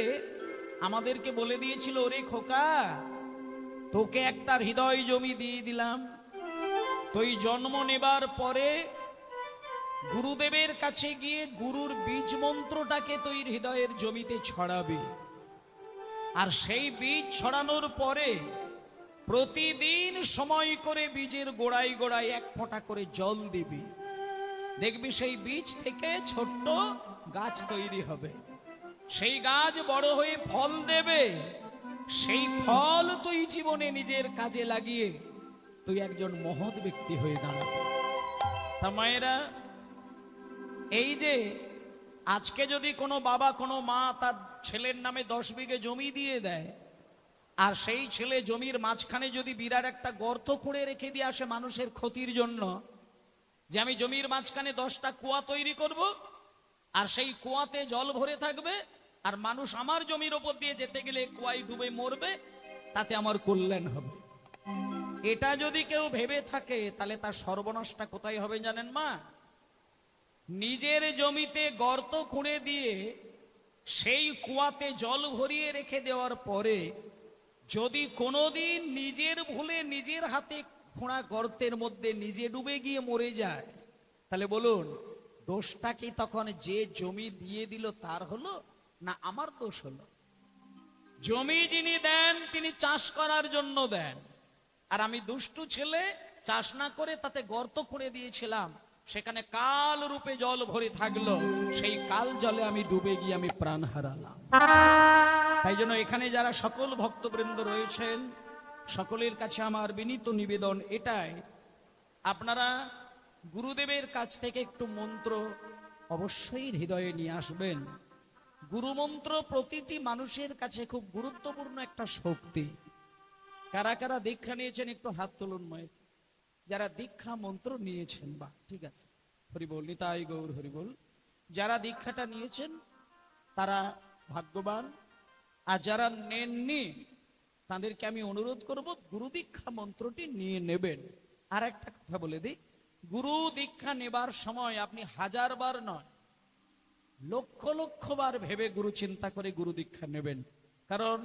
আমাদেরকে বলে দিয়েছিল, ওরে খোকা, তোকে একটা হৃদয় জমি দিয়ে দিলাম, তুই জন্ম নেবার পরে গুরুদেবের কাছে গিয়ে গুরুর বীজ মন্ত্রটাকে তুই হৃদয়ের জমিতে ছড়াবি। আর সেই বীজ ছড়ানোর পরে প্রতিদিন সময় করে বীজের গোড়ায় গোড়ায় 1 ফোঁটা করে জল দিবি। দেখবি সেই বীজ থেকে ছোট্ট গাছ তৈরি হবে, সেই গাছ বড় হয়ে ফল দেবে। সেই ফল তুই জীবনে নিজের কাজে লাগিয়ে তুই একজন মহৎ ব্যক্তি হয়ে দাঁড়াবে। তা মায়েরা, এই যে আজকে যদি কোনো বাবা কোনো মা তার ছেলের নামে 10 বিঘে জমি দিয়ে দেয়, আর সেই ছেলে জমির মাঝখানে যদি বিরাট একটা গর্ত খুঁড়ে রেখে দিয়ে আসে মানুষের ক্ষতির জন্য, যে আমি জমির মাঝখানে 10টা কুয়া তৈরি করব, আর সেই কুয়াতে জল ভরে থাকবে, আর মানুষ আমার জমির ওপর দিয়ে যেতে গেলে কুয়ায় ডুবে মরবে, তাতে আমার কল্যাণ হবে, এটা যদি কেউ ভেবে থাকে, তাহলে তার সর্বনাশটা কোথায় হবে জানেন মা? নিজের জমিতে গর্ত খুঁড়ে দিয়ে সেই কুয়াতে জল ভরিয়ে রেখে দেওয়ার পরে যদি কোনোদিন নিজের ভুলে নিজের হাতে খোঁড়া গর্তের মধ্যে নিজে ডুবে গিয়ে মরে যায়, তাহলে বলুন দোষটা কি তখন যে জমি দিয়ে দিল তার হলো, না আমার দোষ হলো? জমি যিনি দেন তিনি চাষ করার জন্য দেন, আর আমি দুষ্টু ছেলে চাষ না করে তাতে গর্ত খুঁড়ে দিয়েছিলাম, সেখানে কাল রূপে জল ভরে থাকলো, সেই কাল জলে আমি ডুবে গিয়ে আমি প্রাণ হারালাম। তাই জন্য এখানে যারা সকল ভক্তবৃন্দ রয়েছেন, সকলের কাছে আমার বিনীত নিবেদন এটাই, আপনারা গুরুদেবের কাছ থেকে একটু মন্ত্র অবশ্যই হৃদয়ে নিয়ে আসবেন। গুরুমন্ত্র প্রতিটি মানুষের কাছে খুব গুরুত্বপূর্ণ একটা শক্তি। কারা কারা দীক্ষা নিয়েছেন একটু হাত তুলুন মায়ের। যারা দীক্ষা মন্ত্র নিয়েছেন, বা ঠিক আছে, হরিবোল, নিতাই গৌর হরিবোল। যারা দীক্ষাটা নিয়েছেন তারা ভাগ্যবান, আর যারা নেননি তাদেরকে আমি অনুরোধ করব গুরু দীক্ষা মন্ত্রটি নিয়ে নেবেন। আর একটা কথা বলে দিই, গুরু দীক্ষা নেবার সময় আপনি 1000 বার নয়, লক্ষ লক্ষ বার ভেবে গুরু চিন্তা করে গুরু দীক্ষা নেবেন। কারণ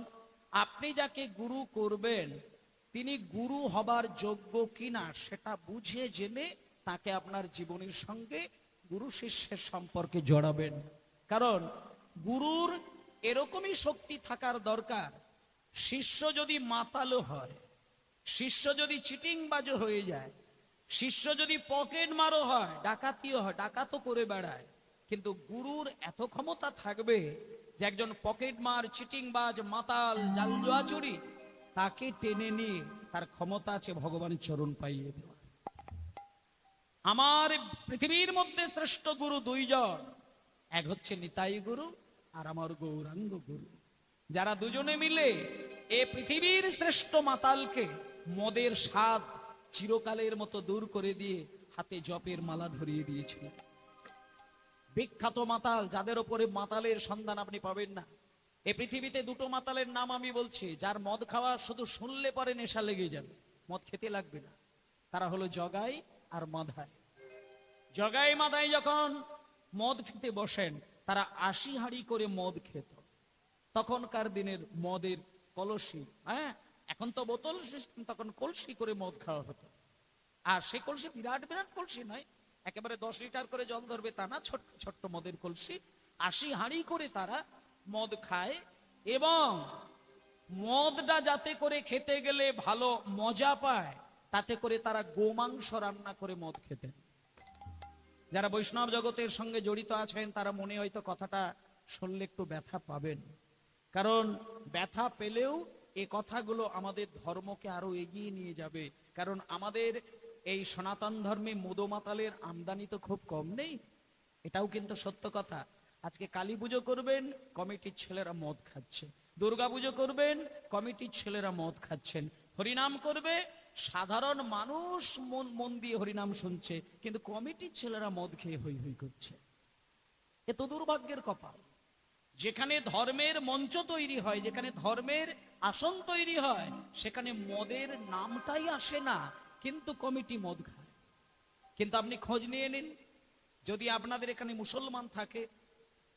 আপনি যাকে গুরু করবেন তিনি গুরু হবার যোগ্য কিনা সেটা বুঝে জেনে তাকে আপনার জীবনের সঙ্গে গুরু শিষ্যের সম্পর্কে জড়াবেন। কারণ গুরুর এরকমই শক্তি থাকার দরকার, শিষ্য যদি মাতালো হয়, শিষ্য যদি চিটিংবাজও হয়ে যায়, শিষ্য যদি পকেট মারো হয়, ডাকাতিও হয়, ডাকাতও করে বেড়ায়, কিন্তু গুরুর এত ক্ষমতা থাকবে যে একজন পকেটমার, চিটিংবাজ, মাতাল, জালজুয়াচুরি তাকে টেনে নিয়ে তার ক্ষমতা আছে ভগবানের চরণ পাইয়ে দেওয়া। আমার পৃথিবীর মধ্যে শ্রেষ্ঠ গুরু 2 জন, এক হচ্ছে নিতাই গুরু আর আমার গৌরাঙ্গ গুরু। যারা দুজনে মিলে এ পৃথিবীর শ্রেষ্ঠ মাতালকে মদের স্বাদ চিরকালের মতো দূর করে দিয়ে হাতে জপের মালা ধরিয়ে দিয়েছিল। বিখ্যাত মাতাল, যাদের উপরে মাতালের সন্ধান আপনি পাবেন না। এ পৃথিবীতে 2টো মাতালের নাম আমি বলছি, যার মদ খাওয়া শুধু শুনলে পরে নেশা লেগে যাবে, মদ খেতে লাগবে না। তারা হলো জগাই আর মাধাই। জগাই মাধাই যখন মদ খেতে বসেন, তারা 80 হাঁড়ি করে মদ খেত। তখনকার দিনের মদের কলসি, এখন তো বোতল সিস্টেম, তখন কলসি করে মদ খাওয়া হতো। আর সেই কলসি বিরাট বিরাট কলসি নয়, একেবারে 10 লিটার করে জল ধরবে তা না, ছোট্ট ছোট্ট মদের কলসি। 80 হাঁড়ি করে তারা মদ খায়, এবং মদটা যাতে করে খেতে গেলে ভালো মজা পায় তাতে করে তারা গোমাংস রান্না করে মদ খেতেন। যারা বৈষ্ণব জগতের সঙ্গে জড়িত আছেন তারা মনে হয়তো কথাটা শুনলে একটু ব্যথা পাবেন। কারণ ব্যথা পেলেও এ কথাগুলো আমাদের ধর্মকে আরো এগিয়ে নিয়ে যাবে। কারণ আমাদের এই সনাতন ধর্মে মদমাতালের আমদানি তো খুব কম নেই, এটাও কিন্তু সত্য কথা। আজকে কালী পুজো করবেন, কমিটির ছেলেরা মদ খাচ্ছে। দুর্গা পুজো করবেন, কমিটির ছেলেরা মদ খাচ্ছেন। হরিনাম করবে, সাধারণ মানুষ মন দিয়ে হরিনাম শুনছে, কিন্তু কমিটির ছেলেরা মদ খেয়ে হই হই করছে। এ তো দুর্ভাগ্যের কপাল। যেখানে ধর্মের মঞ্চ তৈরি হয়, যেখানে ধর্মের আসন তৈরি হয়, সেখানে মদের নামটাই আসে না, কিন্তু কমিটি মদ খায়। কিন্তু আপনি খোঁজ নিয়ে নিন, যদি আপনাদের এখানে মুসলমান থাকে,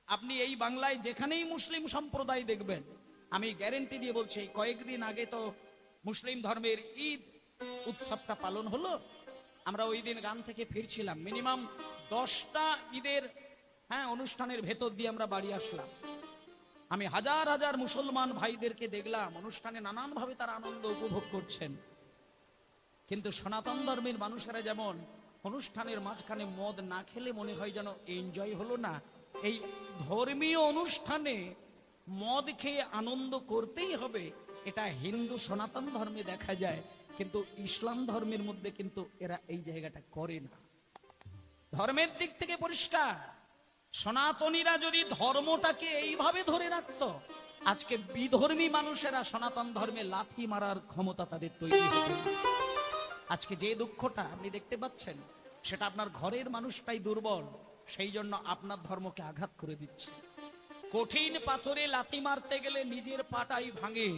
আপনি এই বাংলায় যেখানেই মুসলিম সম্প্রদায় দেখবেন, আমি গ্যারেন্টি দিয়ে বলছি, কয়েকদিন আগে তো মুসলিম ধর্মের ঈদ উৎসবটা পালন হলো। আমরা ওই দিন গান থেকে ফিরছিলাম, মিনিমাম 10টা ঈদের অনুষ্ঠানের ভেতর দিয়ে আমরা বাড়ি আসলাম। আমি হাজার হাজার মুসলমান ভাইদেরকে দেখলাম অনুষ্ঠানে নানান ভাবে তারা আনন্দ উপভোগ করছেন। কিন্তু সনাতন ধর্মের মানুষেরা যেমন অনুষ্ঠানের মাঝখানে মদ না খেলে মনে হয় যেন এনজয় হলো না, এই ধর্মীয় অনুষ্ঠানে মদ খেয়ে আনন্দ করতেই হবে, এটা হিন্দু সনাতন ধর্মে দেখা যায়। কিন্তু ইসলাম ধর্মের মধ্যে কিন্তু এরা এই জায়গাটা করে না। ধর্মের দিক থেকে পরিষ্কার। সনাতনীরা যদি ধর্মটাকে এইভাবে ধরে রাখতো, আজকে বিধর্মী মানুষেরা সনাতন ধর্মে লাথি মারার ক্ষমতা তাদের তৈরি হতো। আজকে যে দুঃখটা আপনি দেখতে পাচ্ছেন, সেটা আপনার ঘরের মানুষটাই দুর্বল, সেই জন্য আপনার ধর্মকে আঘাত করে দিচ্ছে। কঠিন পাথরে লাথি মারতে গেলে নিজের পাটাই ভাঙে,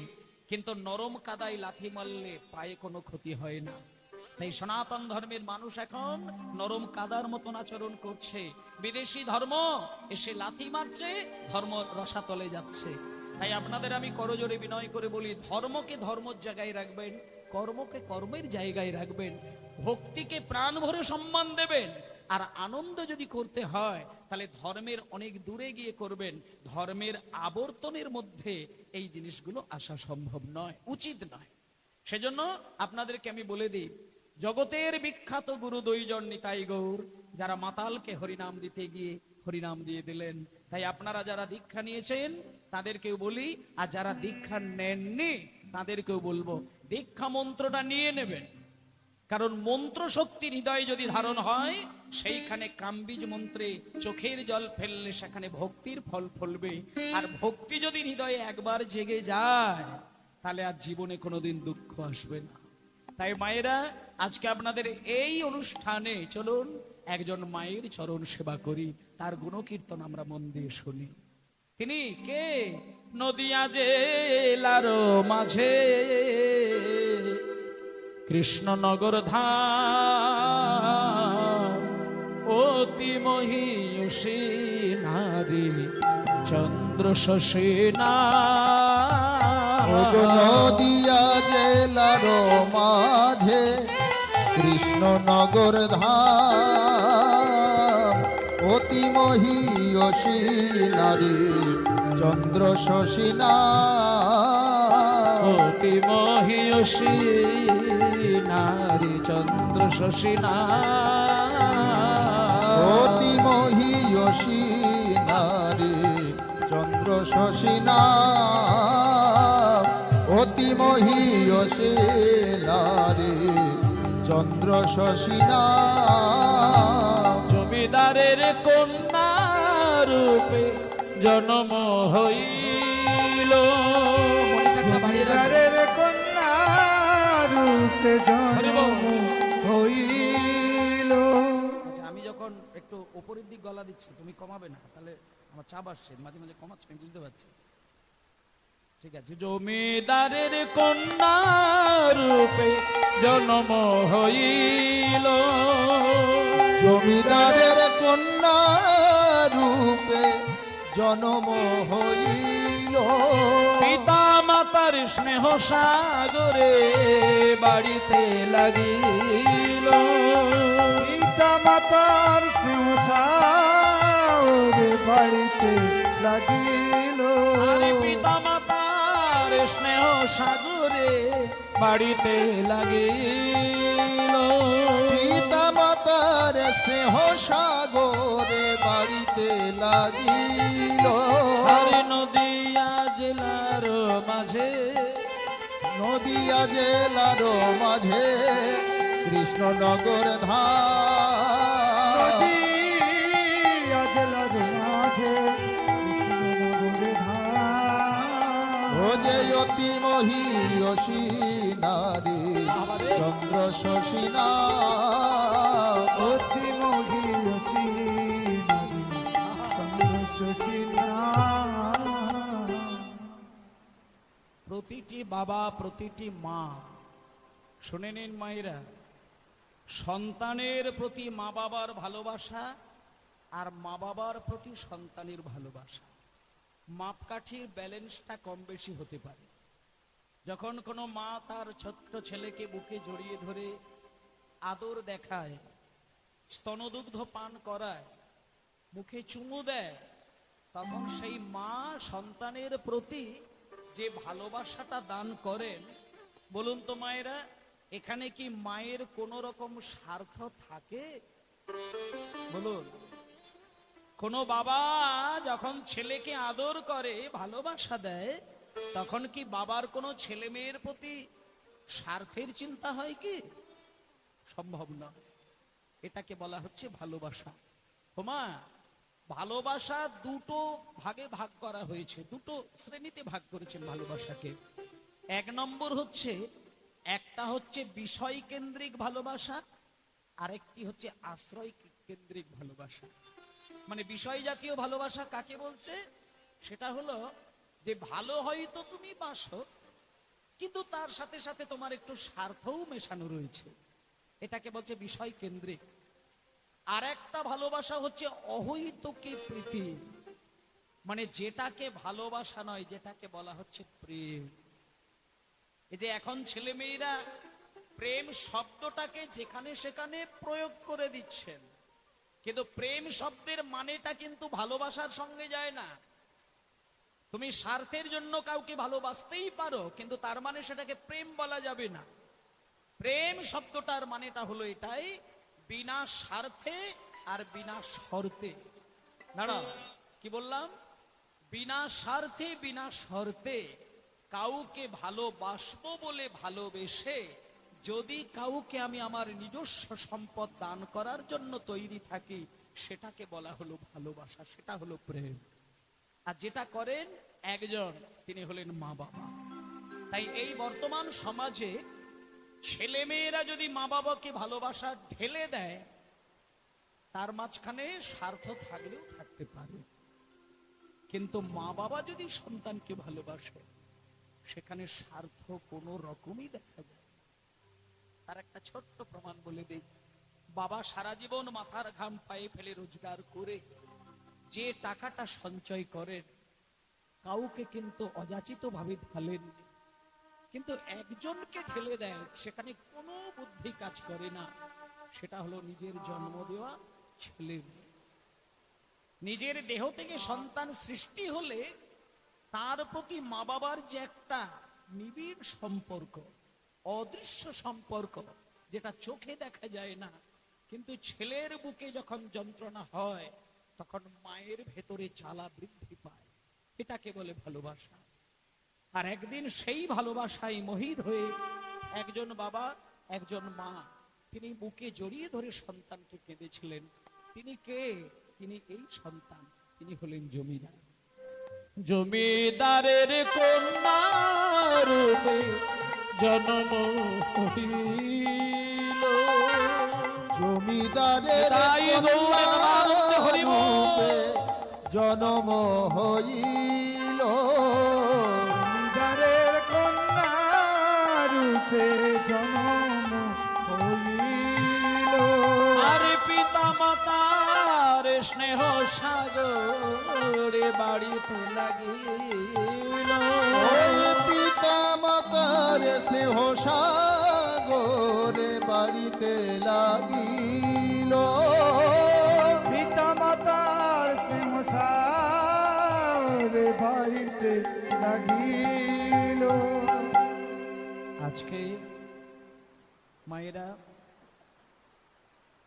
কিন্তু নরম কাদায় লাথি মারলে পায়ে কোনো ক্ষতি হয় না। তাই সনাতন ধর্মের মানুষ এখন নরম কাদার মতন আচরণ করছে। বিদেশি ধর্ম এসে লাথি মারছে, ধর্ম রসাতলে যাচ্ছে। তাই আপনাদের আমি করজোরে বিনয় করে বলি, ধর্মকে ধর্মের জায়গায় রাখবেন, কর্মকে কর্মের জায়গায় রাখবেন, ভক্তিকে প্রাণ ভরে সম্মান দেবেন। আর আনন্দ যদি করতে হয়, তাহলে ধর্মের অনেক দূরে গিয়ে করবেন। ধর্মের আবর্তনের মধ্যে এই জিনিসগুলো আসা সম্ভব নয়, উচিত নয়। সেজন্য আপনাদেরকে আমি বলে দিই, জগতের বিখ্যাত গুরু দুইজন নিতাই গৌর, যারা মাতালকে হরিনাম দিতে গিয়ে হরিনাম দিয়ে দিলেন। তাই আপনারা যারা দীক্ষা নিয়েছেন তাদেরকেও বলি, আর যারা দীক্ষা নেননি তাদেরকেও বলবো, দীক্ষা মন্ত্রটা নিয়ে নেবেন। কারণ মন্ত্র শক্তির হৃদয়ে যদি ধারণ হয়, সেইখানে কামবীজ মন্ত্রে চোখের জল ফেললে সেখানে ভক্তির ফল ফলবে। আর ভক্তি যদি হৃদয়ে একবার জেগে যায়, তাহলে আর জীবনে কোনোদিন দুঃখ আসবে না। তাই মায়েরা, আজকে আপনাদের এই অনুষ্ঠানে চলুন একজন মায়ের চরণ সেবা করি, তার গুণকীর্তন আমরা মন দিয়ে শুনি। তিনি কে? নদিয়া জেলার মাঝে কৃষ্ণনগর ধাম, অতি মহিষী নারী চন্দ্র শশীনা। নদিয়া জেলার মাঝে কৃষ্ণনগর ধাম, অতি মহিষী নারী চন্দ্র শশীনা। অতি মহিষী নারী চন্দ্র শশীনা। অতি মহিষী নারী চন্দ্র শশীনা। অতি মহিষী নারী চন্দ্র শশীনা। জমিদারের কন্যা রূপে জন্ম হইল, জমিদারের কন্যা রূপে জন্ম হইল। আচ্ছা, আমি যখন একটু উপরের দিক গলা দিচ্ছি তুমি কমাবে না, তাহলে আমার চাপ আসছে, মাঝে মাঝে কমাচ্ছে, আমি বুঝতে পারছি। ঠিক আছে। জমিদারের কন্যা রূপে জন্ম হইল, জমিদারের কন্যা রূপে জন্ম হইল। পিতা মাতার স্নেহ সাগরে বাড়িতে লাগিল। পিতা মাতার স্নেহ বাড়িতে লাগিল। আরে পিতা মাতার স্নেহ সাগরে বাড়িতে লাগিল। পিতা মাতার স্নেহ সাগরে বাড়িতে লাগিল। আর নদিয়া জেলা জেলার মাঝে নদিয়া জেলার মাঝে কৃষ্ণনগর ধাম নদিয়া জেলার মাঝে কৃষ্ণনগর ধাম। ও যে অতি মহীয়সী নারী চন্দ্র শশীনা অতি মহিয়সী নারী চন্দ্রশোষী নাম। প্রতিটি বাবা প্রতিটি মা শুনে নিন মায়েরা, সন্তানের প্রতি মা বাবার ভালোবাসা আর মা বাবার প্রতি সন্তানের ভালোবাসা মাপকাঠির ব্যালেন্সটা কম বেশি হতে পারে। যখন কোনো মা তার ছোট্ট ছেলেকে বুকে জড়িয়ে ধরে আদর দেখায়, স্তনদুগ্ধ পান করায়, মুখে চুমু দেয়, তখন সেই মা সন্তানের প্রতি যে ভালোবাসাটা দান করেন, বলুন তো মায়েরা, এখানে কি মায়ের কোনো রকম স্বার্থ থাকে? বলুন, কোনো বাবা যখন ছেলেকে আদর করে ভালোবাসা দেয়, তখন কি বাবার কোনো ছেলে মেয়ের প্রতি স্বার্থের চিন্তা হয় কি? সম্ভব না। এটাকে বলা হচ্ছে ভালোবাসা। হোমা, ভালোবাসা দুটো ভাগে ভাগ করা হয়েছে, দুটো শ্রেণীতে ভাগ করেছেন ভালোবাসাকে। এক নম্বর হচ্ছে, একটা হচ্ছে বিষয় কেন্দ্রিক ভালোবাসা, আরেকটি হচ্ছে আশ্রয় কেন্দ্রিক ভালোবাসা। মানে বিষয় জাতীয় ভালোবাসা কাকে বলছে? সেটা হলো যে ভালো হয়তো তুমি বাসো, কিন্তু তার সাথে সাথে তোমার একটু স্বার্থও মেশানো রয়েছে, এটাকে বলছে বিষয় কেন্দ্রিক। আর একটা ভালোবাসা হচ্ছে অহৈতুকী প্রীতি, মানে যেটাকে ভালোবাসা নয়, যেটাকে বলা হচ্ছে প্রেম। এই যে এখন ছেলে মেয়েরা প্রেম শব্দটাকে যেখানে সেখানে প্রয়োগ করে দিচ্ছেন, কিন্তু প্রেম শব্দের মানেটা কিন্তু ভালোবাসার সঙ্গে যায় না। তুমি স্বার্থের জন্য কাউকে ভালোবাসতেই পারো, কিন্তু তার মানে সেটাকে প্রেম বলা যাবে না। প্রেম শব্দটার মানেটা হলো এটাই, বিনা স্বার্থে আর বিনা শর্তে। দাঁড়া, কি বললাম? বিনা স্বার্থে বিনা শর্তে কাউকে ভালোবাসবো বলে ভালোবেসে যদি কাউকে আমি আমার নিজস্ব সম্পদ দান করার জন্য তৈরি থাকি, সেটাকে বলা হলো ভালোবাসা, সেটা হলো প্রেম। আর যেটা করেন একজন, তিনি হলেন মা বাবা। তাই এই বর্তমান সমাজে ছেলে মেয়েরা যদি মা বাবাকে ভালোবাসা ঢেলে দেয়, তার মাঝখানে স্বার্থ থাকলেও থাকতে পারে, কিন্তু মা বাবা যদি সন্তানকে ভালোবাসে, সেখানে স্বার্থ কোনো রকমই দেখা যায়। তার একটা ছোট্ট প্রমাণ বলে দেই। বাবা সারা জীবন মাথার ঘাম পায়ে ফেলে রোজগার করে যে টাকাটা সঞ্চয় করেন, কাউকে কিন্তু অযাচিত ভাবে ঢালেন, কিন্তু একজনকে ঠেলে দেয়, সেখানে কোনো বুদ্ধি কাজ করে না। সেটা হলো নিজের জন্ম দেওয়া ছেলে। নিজের দেহ থেকে সন্তান সৃষ্টি হলে তার প্রতি মা বাবার যে একটা নিবিড় সম্পর্ক, অদৃশ্য সম্পর্ক, যেটা চোখে দেখা যায় না, কিন্তু ছেলের বুকে যখন যন্ত্রণা হয়, তখন মায়ের ভেতরে জ্বালা বৃদ্ধি পায়, এটাকে বলে ভালোবাসা। আর একদিন সেই ভালোবাসায় মোহিত হয়ে একজন বাবা, একজন মা, তিনি বুকে জড়িয়ে ধরে সন্তানকে কেঁদেছিলেন। তিনি কে? তিনি এই সন্তান, তিনি হলেন জমিদার। জমিদারের কন্যা রূপে জন্ম হইল, জমিদারের তাই গৌরের নামানন্দ হরিব। রূপে জনম হইল, জমিদারের কন্যা রূপে জন্ম হইল। আর পিতা মাতার স্নেহ সাগরে বাড়িতে লাগিল, ওই পিতা মাতার স্নেহ সাগরে বাড়িতে লাগিল, পিতা মাতার স্নেহ সাগরে বাড়িতে লাগিল। আজকে মায়েরা,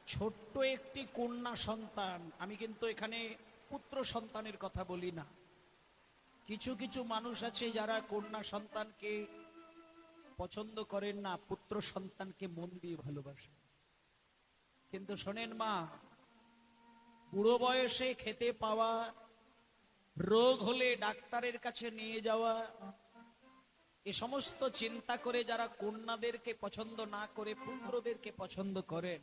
ছোট্ট একটি কন্যা সন্তান, আমি কিন্তু এখানে পুত্র সন্তানের কথা বলি না, কিছু কিছু মানুষ আছে যারা কন্যা সন্তানকে পছন্দ করেন না, পুত্র সন্তানকে মন দিয়ে ভালোবাসেন। কিন্তু শোনেন মা, বুড়ো বয়সে খেতে পাওয়া, রোগ হলে ডাক্তারের কাছে নিয়ে যাওয়া, এ সমস্ত চিন্তা করে যারা কন্যাদেরকে পছন্দ না করে পুত্রদেরকে পছন্দ করেন,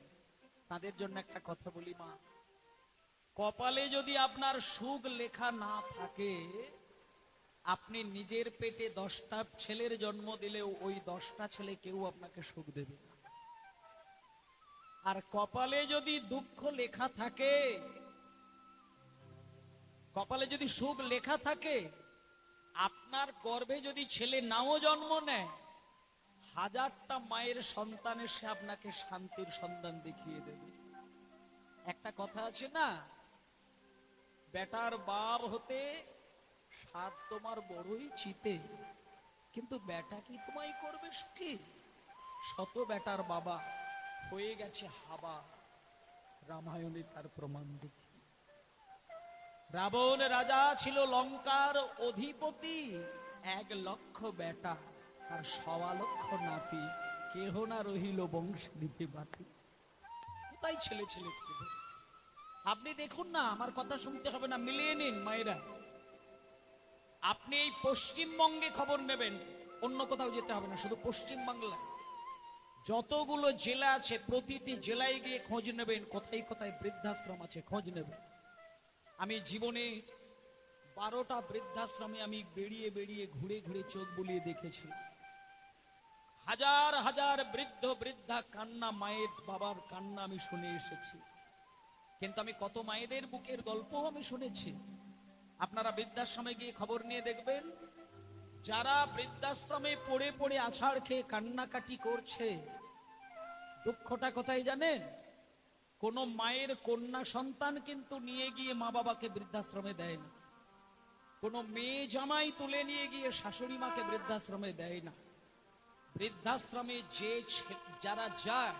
তাদের জন্য একটা কথা বলি মা, কপালে যদি আপনার সুখ লেখা না থাকে, আপনি নিজের পেটে 10টা ছেলের জন্ম দিলেও ওই 10টা ছেলে কেউ আপনাকে সুখ দেবে না। আর কপালে যদি দুঃখ লেখা থাকে, কপালে যদি সুখ লেখা থাকে, আপনার গর্ভে যদি ছেলে নাও জন্ম নেয়, 1000টা মায়ের সন্তান এসে আপনাকে শান্তির সন্ধান দেখিয়ে দেবে। একটা কথা আছে না, বেটার বাপ হতে স্বাদ তোমার বড়ই চিতে, কিন্তু বেটা কি তোমায় করবে সুখী? শত বেটার বাবা হয়ে গেছে হাবা, রামায়ণে তার প্রমাণ দেখি। রাবণ রাজা ছিল লঙ্কার অধিপতি, 1,00,000 বেটা আর 1,25,00,000 নাতি, কেহ না রহিল বংশ দিতে বাতি। কোথায় ছেলে ছেলে থেকে? আপনি দেখুন না, আমার কথা শুনতে হবে না, মিলিয়ে নিন মায়েরা। আপনি এই পশ্চিমবঙ্গে খবর নেবেন, অন্য কোথাও যেতে হবে না, শুধু পশ্চিমবাংলায় যতগুলো জেলা আছে প্রতিটি জেলায় গিয়ে খোঁজ নেবেন কোথায় কোথায় বৃদ্ধাশ্রম আছে, খোঁজ নেবেন। আমি জীবনে 12টা বৃদ্ধাশ্রমে আমি বেরিয়ে বেরিয়ে ঘুরে ঘুরে চোখ বুলিয়ে দেখেছি। হাজার হাজার বৃদ্ধ বৃদ্ধা কান্না, মায়ের বাবার কান্না আমি শুনে এসেছি। কিন্তু আমি কত মায়েদের বুকের গল্পও আমি শুনেছি। আপনারা বৃদ্ধাশ্রমে গিয়ে খবর নিয়ে দেখবেন, যারা বৃদ্ধাশ্রমে পড়ে পড়ে আছাড় খেয়ে কান্নাকাটি করছে, দুঃখটা কোথায় জানেন? কোন মায়ের কন্যা সন্তান কিন্তু নিয়ে গিয়ে মা বাবাকে বৃদ্ধাশ্রমে দেয় না, কোন মেয়ে জামাই তুলে নিয়ে গিয়ে শাশুড়ি মাকে বৃদ্ধাশ্রমে দেয় না। বৃদ্ধাশ্রমে যারা যায়,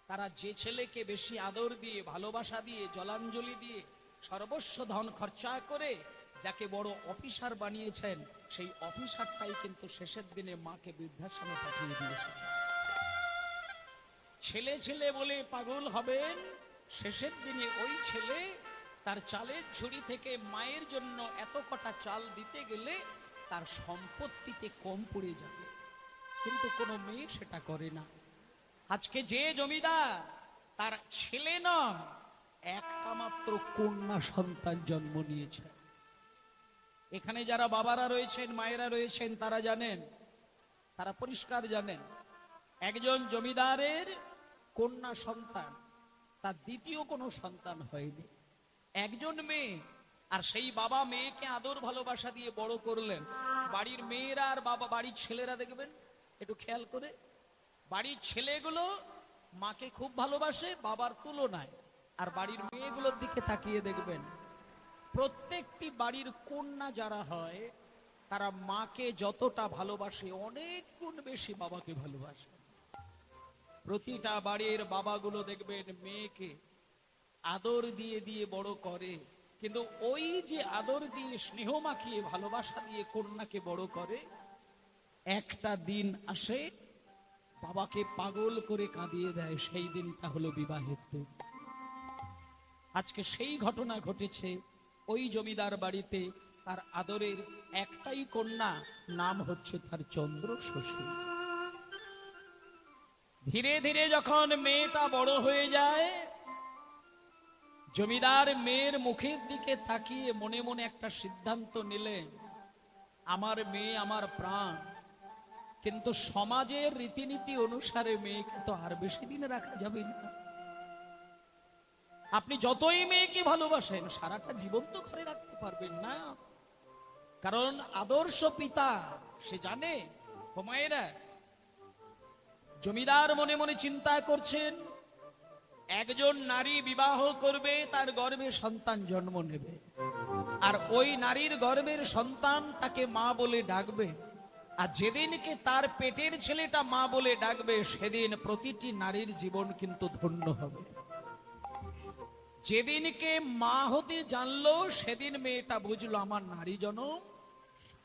তারা যে ছেলেকে বেশি আদর দিয়ে, ভালোবাসা দিয়ে, জলাঞ্জলি দিয়ে, সর্বস্ব ধন খরচা করে যাকে বড় অফিসার বানিয়েছেন, সেই অফিসারটাই কিন্তু শেষের দিনে মাকে বৃদ্ধাশ্রমে পাঠিয়ে দিয়ে এসেছে। ছেলে ছেলে বলে পাগল হবেন, শেষের দিনে ওই ছেলে তার চালের ঝুড়ি থেকে মায়ের জন্য এত কটা চাল দিতে গেলে তার সম্পত্তিতে কম পড়ে যাবে, কিন্তু কোনো মেয়ে সেটা করে না। আজকে যে জমিদার, তার ছেলে নয়, একটা মাত্র কন্যা সন্তান জন্ম নিয়েছে। এখানে যারা বাবারা রয়েছেন, মায়েরা রয়েছেন, তারা জানেন, তারা পরিষ্কার জানেন, একজন জমিদারের কন্যা সন্তান, তার দ্বিতীয় কোনো সন্তান হয়নি, একজন মেয়ে। আর সেই বাবা মেয়েকে আদর ভালোবাসা দিয়ে বড় করলেন। বাড়ির মেয়েরা আর বাবা, বাড়ির ছেলেরা দেখবেন, একটু খেয়াল করে, বাড়ির ছেলেগুলো মাকে খুব ভালোবাসে বাবার তুলনায়, আর বাড়ির মেয়েগুলোর দিকে তাকিয়ে দেখবেন, প্রত্যেকটি বাড়ির কন্যা যারা হয়, তারা মাকে যতটা ভালোবাসে অনেক গুণ বেশি বাবাকে ভালোবাসে। প্রতিটা বাড়ির বাবাগুলো দেখবেন মেয়েকে আদর দিয়ে দিয়ে বড় করে, কিন্তু ওই যে আদর দিয়ে, স্নেহ মাখিয়ে, ভালোবাসা দিয়ে কন্যাকে বড় করে, একটা দিন আসে বাবাকে পাগল করে কাঁদিয়ে দেয়, সেই দিনটা হলো বিবাহের দিন। আজকে সেই ঘটনা ঘটেছে ওই জমিদার বাড়িতে। তার আদরের একটাই কন্যা, নাম হচ্ছে তার চন্দ্র শশী। ধীরে ধীরে যখন মেয়েটা বড় হয়ে যায়, জমিদার মেয়ের মুখের দিকে তাকিয়ে মনে মনে একটা সিদ্ধান্ত নিলেন, আমার মেয়ে আমার প্রাণ, কিন্তু সমাজের রীতিনীতি অনুসারে মেয়েকে তো আর বেশি দিন রাখা যাবে না। আপনি যতই মেয়েকে ভালোবাসেন, সারাটা জীবন তো ঘরে রাখতে পারবেন না, কারণ আদর্শ পিতা সে জানে। মায়েরা, জমিদার মনে মনে চিন্তা করছেন, একজন নারী বিবাহ করবে, তার গর্ভে সন্তান জন্ম নেবে, আর ওই নারীর গর্ভের সন্তান তাকে মা বলে ডাকবে, আর যেদিনকে তার পেটের ছেলেটা মা বলে ডাকবে, সেদিন প্রতিটি নারীর জীবন কিন্তু ধন্য হবে। যেদিনকে মা হতে জানলো, সেদিন মেয়েটা বুঝলো আমার নারী জনম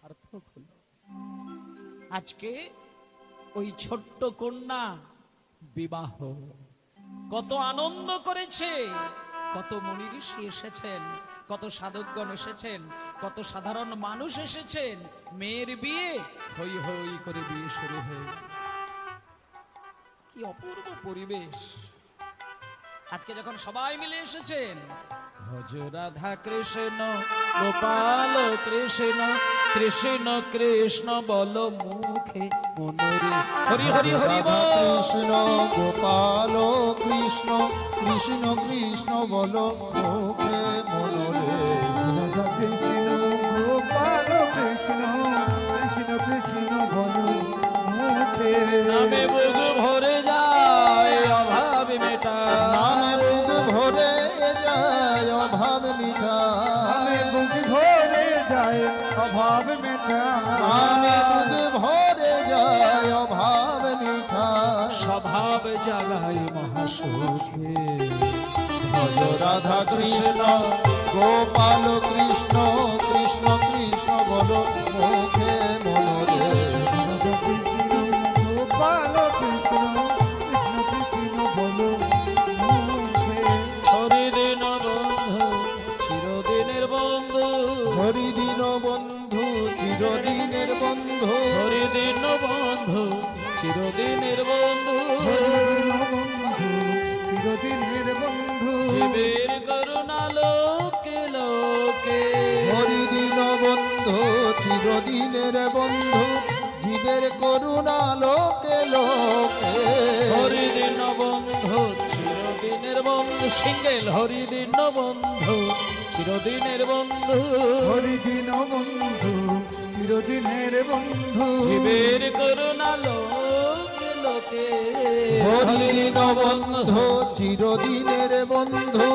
সার্থক হলো। আজকে ওই ছোট্ট কন্যা বিবাহ, কত আনন্দ করেছে, কত মুনি ঋষি এসেছেন, কত সাধকগণ এসেছেন, কত সাধারণ মানুষ এসেছেন। মেয়ের বিয়ে হই হই করে বিয়ে শুরু হয়ে গেল। কি অপূর্ব পরিবেশ। আজকে যখন সবাই মিলে এসেছেন, ভজ রাধা কৃষ্ণ গোপাল কৃষ্ণ, কৃষ্ণ কৃষ্ণ বল মুখে মনোরে, হরি হরি হরি বল। কৃষ্ণ গোপাল কৃষ্ণ, কৃষ্ণ কৃষ্ণ বল মুখে মনোরে। রাধা কৃষ্ণ গোপাল কৃষ্ণ, কৃষ্ণ কৃষ্ণ বলো মুখে। নামে বুক ভরে যায় অভাব মেটায়, নামে বুক ভরে যায় অভাব মিঠায়। নামে বুক ভরে যায় অভাব মেটায়। নামে বুক ভরে যায় অভাব মিঠায়। স্বভাব জাগায় মহাসুখে, ভজ রাধা কৃষ্ণ গোপাল কৃষ্ণ, কৃষ্ণ কৃষ্ণ বল মুখে মনোরে। রাধা কৃষ্ণ গোপাল কৃষ্ণ, কৃষ্ণ কৃষ্ণ বলো মুখে। হরিদিন বন্ধু চিরদিনের বন্ধু, হরিদিন বন্ধু চিরদিনের বন্ধু। হরিদিন বন্ধু চিরদিনের বন্ধু, চিরদিনের বন্ধু। জীবের করুণা লোকে লোকে, হরিদিন বন্ধু চিরদিনের বন্ধু, জীবের করুণা লোকে লোকে। হরিদিন বন্ধু চিরদিনের বন্ধু, সিঙ্গেল হরিদিন বন্ধু চিরদিনের বন্ধু, হরিদিন বন্ধু চিরদিনের বন্ধু। জীবের করুণা লোকে লোকে। হরিদিন বন্ধু চিরদিনের বন্ধু,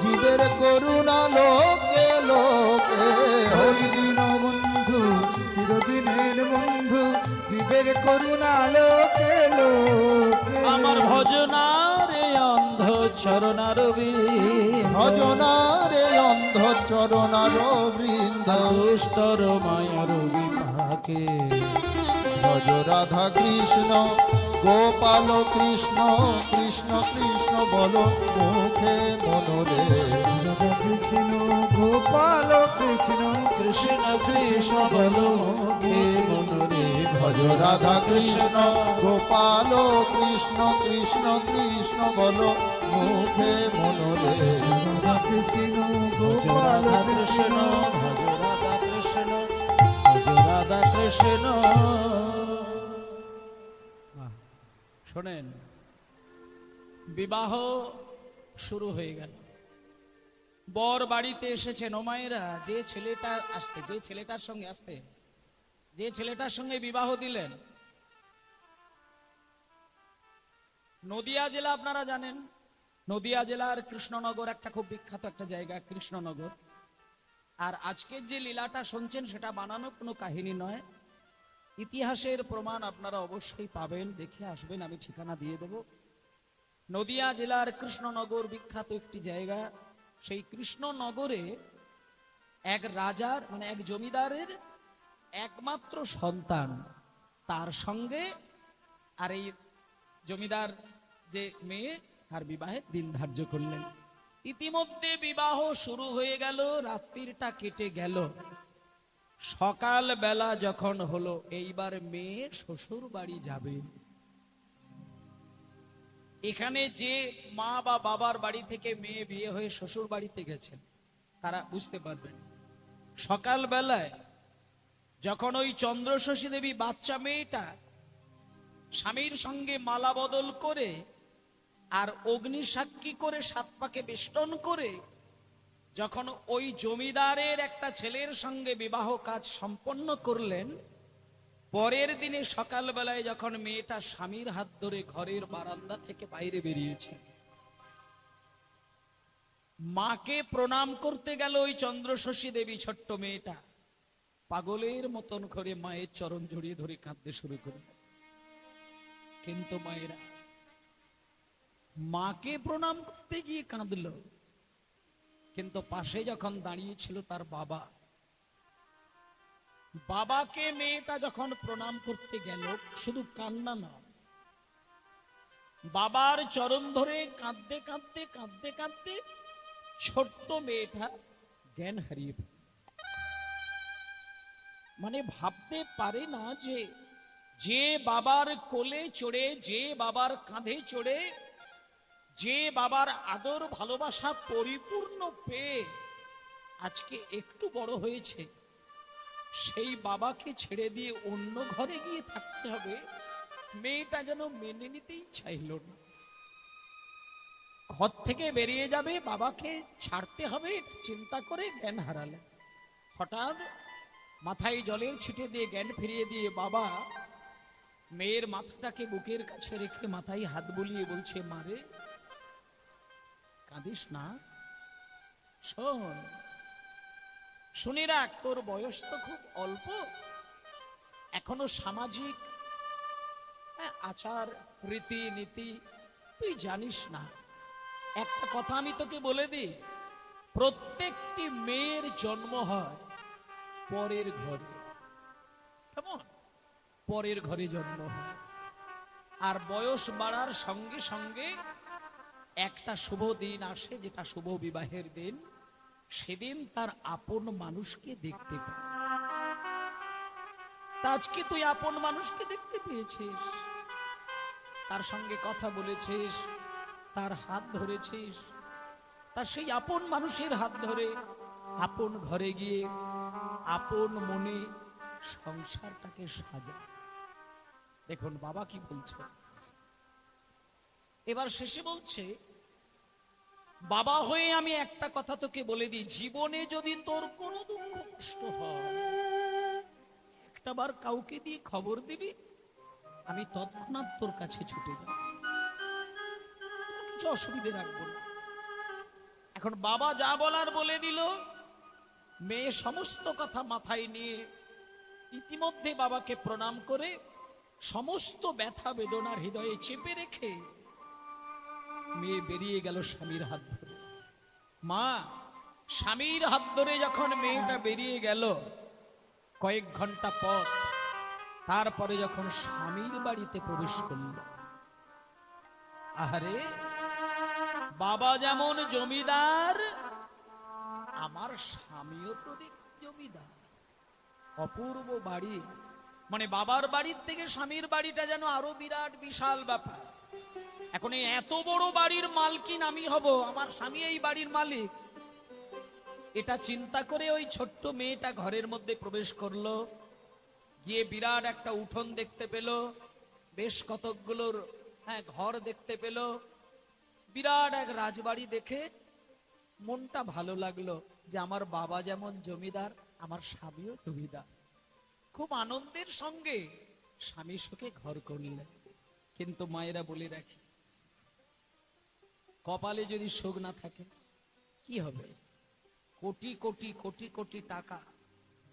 জীবের করুণা লোকে লোকে। হরিদিন বন্ধু চিরদিনের বন্ধু, জীবের করুণা লোকে লোকে। আমার ভজনারে অন্ধ চরণার বৃন্দ, ভজনারে অন্ধ চরণার বৃন্দ। দুস্তর মায়ার বিপাকে, ভজ রাধা কৃষ্ণ গোপাল কৃষ্ণ, কৃষ্ণ কৃষ্ণ বল মুখে মনোরে। রাধা কৃষ্ণ গোপাল কৃষ্ণ, কৃষ্ণ কৃষ্ণ বল মুখে মনোরে। ভজ রাধা কৃষ্ণ গোপাল কৃষ্ণ, কৃষ্ণ কৃষ্ণ বল মুখে মনোরে। রাধা কৃষ্ণ ভজ গোপাল রাধা কৃষ্ণ। কৃষ্ণ, ভজ রাধা কৃষ্ণ, ভজ রাধা কৃষ্ণ। শোনেন, বিবাহ শুরু হয়ে গেল। বর বাড়িতে এসেছেন। ও মায়েরা, যে ছেলেটার সঙ্গে বিবাহ দিলেন, নদিয়া জেলা আপনারা জানেন। নদিয়া জেলার কৃষ্ণনগর একটা খুব বিখ্যাত একটা জায়গা, কৃষ্ণনগর। আর আজকের যে লীলাটা শুনছেন সেটা বানানো কোনো কাহিনী নয়, ইতিহাসের প্রমাণ আপনারা অবশ্যই পাবেন, দেখে আসবেন, আমি ঠিকানা দিয়ে দেব। নদিয়া জেলার কৃষ্ণনগর বিখ্যাত একটি জায়গা। সেই কৃষ্ণনগরে এক রাজার মানে এক জমিদারের একমাত্র সন্তান, তার সঙ্গে আর এই জমিদার যে মেয়ে, তার বিবাহের দিন ধার্য করলেন। ইতিমধ্যে বিবাহ শুরু হয়ে গেল, রাত্রিটা কেটে গেল। সকাল বেলা যখন হলো, এইবার মেয়ে শ্বশুর বাড়ি যাবে। এখানে যে মা বা বাবার বাড়ি থেকে মেয়ে বিয়ে হয়ে শ্বশুর বাড়িতে গেছেন, তারা বুঝতে পারবেন। সকাল বেলায় যখন ওই চন্দ্রশশী দেবী বাচ্চা মেয়েটা স্বামীর সঙ্গে মালা বদল করে আর অগ্নি সাক্ষী করে 7 পাকে বেষ্টন করে যখন ওই জমিদারের একটা ছেলের সঙ্গে বিবাহ কাজ সম্পন্ন করলেন, পরের দিনে সকালবেলায় যখন মেয়েটা স্বামীর হাত ধরে ঘরের বারান্দা থেকে বাইরে বেরিয়েছে, মাকে প্রণাম করতে গেল ওই চন্দ্রশশী দেবী, ছোট্ট মেয়েটা পাগলের মতন করে মায়ের চরণ জড়িয়ে ধরে কাঁদতে শুরু করল। কিন্তু মায়েরা মাকে প্রণাম করতে গিয়ে কাঁদল, কিন্তু পাশে যখন দাঁড়িয়েছিল তার বাবা, বাবাকে মেয়েটা যখন প্রণাম করতে গেল, শুধু কান্না না, বাবার চরণ ধরে কাঁদতে কাঁদতে কাঁদতে কাঁদতে ছোট্ট মেয়েটা জ্ঞান হারিয়ে ফেলল। মানে ভাবতে পারে না যে যে বাবার কোলে চড়ে, যে বাবার কাঁধে চড়ে, যে বাবার আদর ভালোবাসা পরিপূর্ণ পেয়ে আজকে একটু বড় হয়েছে, সেই বাবাকে ছেড়ে দিয়ে অন্য ঘরে গিয়ে থাকতে হবে, মেয়েটা যেন মেনে নিতেই চাইল না। ঘর থেকে বেরিয়ে যাবে, বাবাকে ছাড়তে হবে, চিন্তা করে জ্ঞান হারালেন। হঠাৎ মাথায় জলের ছিটে দিয়ে জ্ঞান ফিরিয়ে দিয়ে বাবা মেয়ের মাথাটাকে বুকের কাছে রেখে মাথায় হাত বুলিয়ে বলছে, মারে কাঁদিস না, শোন, শুনি রাখ, তোর বয়স তো খুব অল্প, এখনো সামাজিক আচার রীতি নীতি তুই জানিস না। একটা কথা আমি তোকে বলে দিই, প্রত্যেকটি মেয়ের জন্ম হয় পরের ঘরে। কেমন? পরের ঘরে জন্ম হয়। আর বয়স বাড়ার সঙ্গে সঙ্গে একটা শুভ দিন আসে, যেটা শুভ বিবাহের দিন। সেদিন তার আপন মানুষকে দেখতে পায়। তা আজকে তুই আপন মানুষকে দেখতে পেয়েছিস, তার সঙ্গে কথা বলেছিস, তার হাত ধরেছিস, তার সেই আপন মানুষের হাত ধরে আপন ঘরে গিয়ে আপন মনে সংসারটাকে সাজা। দেখুন বাবা কি বলছে, এবার শেষে বলছে, বাবা হয়ে আমি একটা কথা তোকে বলে দিই, জীবনে যদি তোর কোনো দুঃখ কষ্ট হয়, একটাবার কাউকে দিয়ে খবর দিবি, আমি তৎক্ষণাৎ তোর কাছে ছুটে যাব, কিছু অসুবিধে রাখবো না। এখন বাবা যা বলার বলে দিল। মেয়ে সমস্ত কথা মাথায় নিয়ে ইতিমধ্যে বাবাকে প্রণাম করে সমস্ত ব্যথা বেদনার হৃদয়ে চেপে রেখে মেয়ে বেরিয়ে গেল স্বামীর হাত ধরে। মা, স্বামীর হাত ধরে যখন মেয়েটা বেরিয়ে গেল, কয়েক ঘন্টা পথ, তারপরে যখন স্বামীর বাড়িতে প্রবেশ করল, আরে বাবা যেমন জমিদার, আমার স্বামীও তো জমিদার। অপূর্ব বাড়ি, মানে বাবার বাড়ির থেকে স্বামীর বাড়িটা যেন আরো বিরাট বিশাল ব্যাপার। এখন এই এত বড় বাড়ির মালকিন আমি হব, আমার স্বামী এই বাড়ির মালিক, এটা চিন্তা করে ওই ছোট্ট মেয়েটা ঘরের মধ্যে প্রবেশ করলো। গিয়ে বিরাট একটা উঠোন দেখতে পেল, বেশ কতকগুলোর ঘর দেখতে পেল, বিরাট এক রাজবাড়ি দেখে মনটা ভালো লাগলো যে আমার বাবা যেমন জমিদার, আমার স্বামীও জমিদার। খুব আনন্দের সঙ্গে স্বামী সুখে ঘর করলেন। কিন্তু মায়েরা বলে রাখি, কপালে যদি সুখ না থাকে কি হবে? কোটি কোটি কোটি কোটি টাকা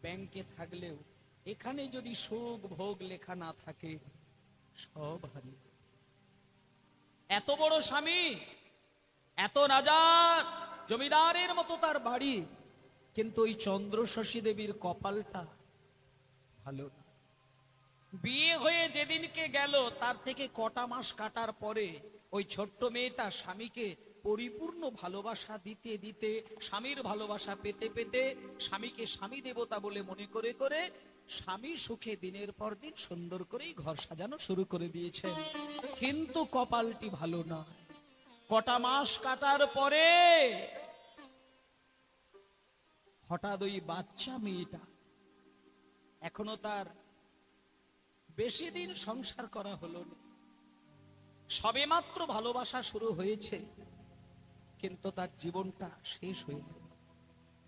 ব্যাংকে থাকলেও এখানে যদি সুখ ভোগ লেখা না থাকে, সব হারিয়ে যায়। এত বড় স্বামী, এত রাজার জমিদারের মতো তার বাড়ি, কিন্তু ওই চন্দ্রশশী দেবীর কপালটা ভালো না। বিয়ে হয়ে যেদিনকে গেল, তার থেকে কটা মাস কাটার পরে ওই ছোট্ট মেয়েটা স্বামীকে পরিপূর্ণ ভালোবাসা দিতে দিতে, স্বামীর ভালোবাসা পেতে পেতে, স্বামীকে স্বামী দেবতা বলে মনে করে করে স্বামী সুখে দিনের পর দিন সুন্দর করেই ঘর সাজানো শুরু করে দিয়েছেন। কিন্তু কপালটি ভালো না। কটা মাস কাটার পরে হঠাৎ ওই বাচ্চা মেয়েটা, এখনো তার বেশি দিন সংসার করা হলো না, সবে মাত্র ভালোবাসা শুরু হয়েছে, কিন্তু তার জীবনটা শেষ হয়ে গেল।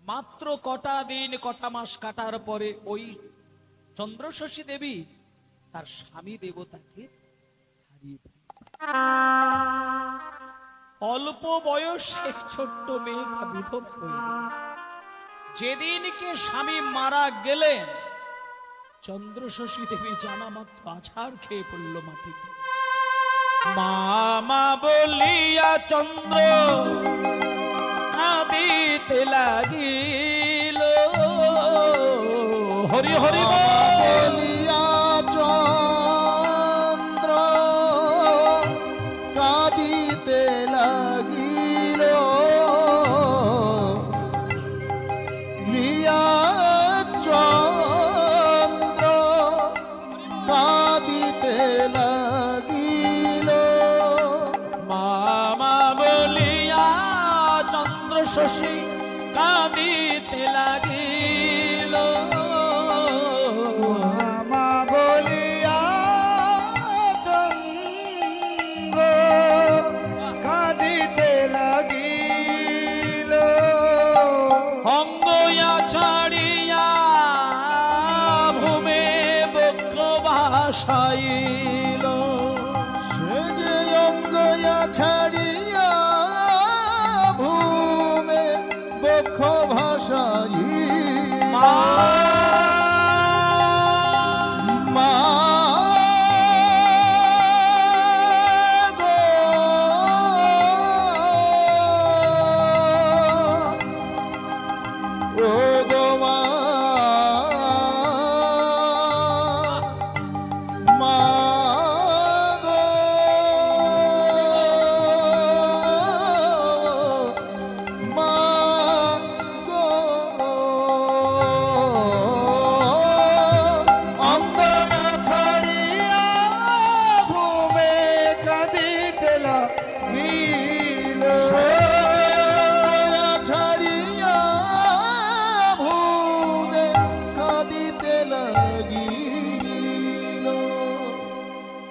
মাত্র কটা দিন কটা মাস কাটার পরে ওই চন্দ্রশশী দেবী তার স্বামী দেবতাকে হারিয়ে ফেলল। অল্প বয়সে ছোট্ট মেয়েটা বিধবা হয়ে গেল। যেদিনকে স্বামী মারা গেলেন, চন্দ্রশশী দেবী জানা মাত্র আছাড় খেয়ে পড়ল মাটিতে। মামা বলিয়া চন্দ্র কাঁদিতে লাগিল, হরি হরি বল। বলিয়া চন্দ্র কাঁদিতে লাগিল, লিয়া চন্দ্র কাঁদিতে লাগিল। মামা বলিয়া চন্দ্র শশী কাঁদিতে লাগিল। মামা বলিয়া চন্দ্র কাঁদিতে লাগিল। অঙ্গয়া ছাড়িয়া ভূমে বক্ষ ভাসাইল। সে যে অঙ্গয়া ছাড়ি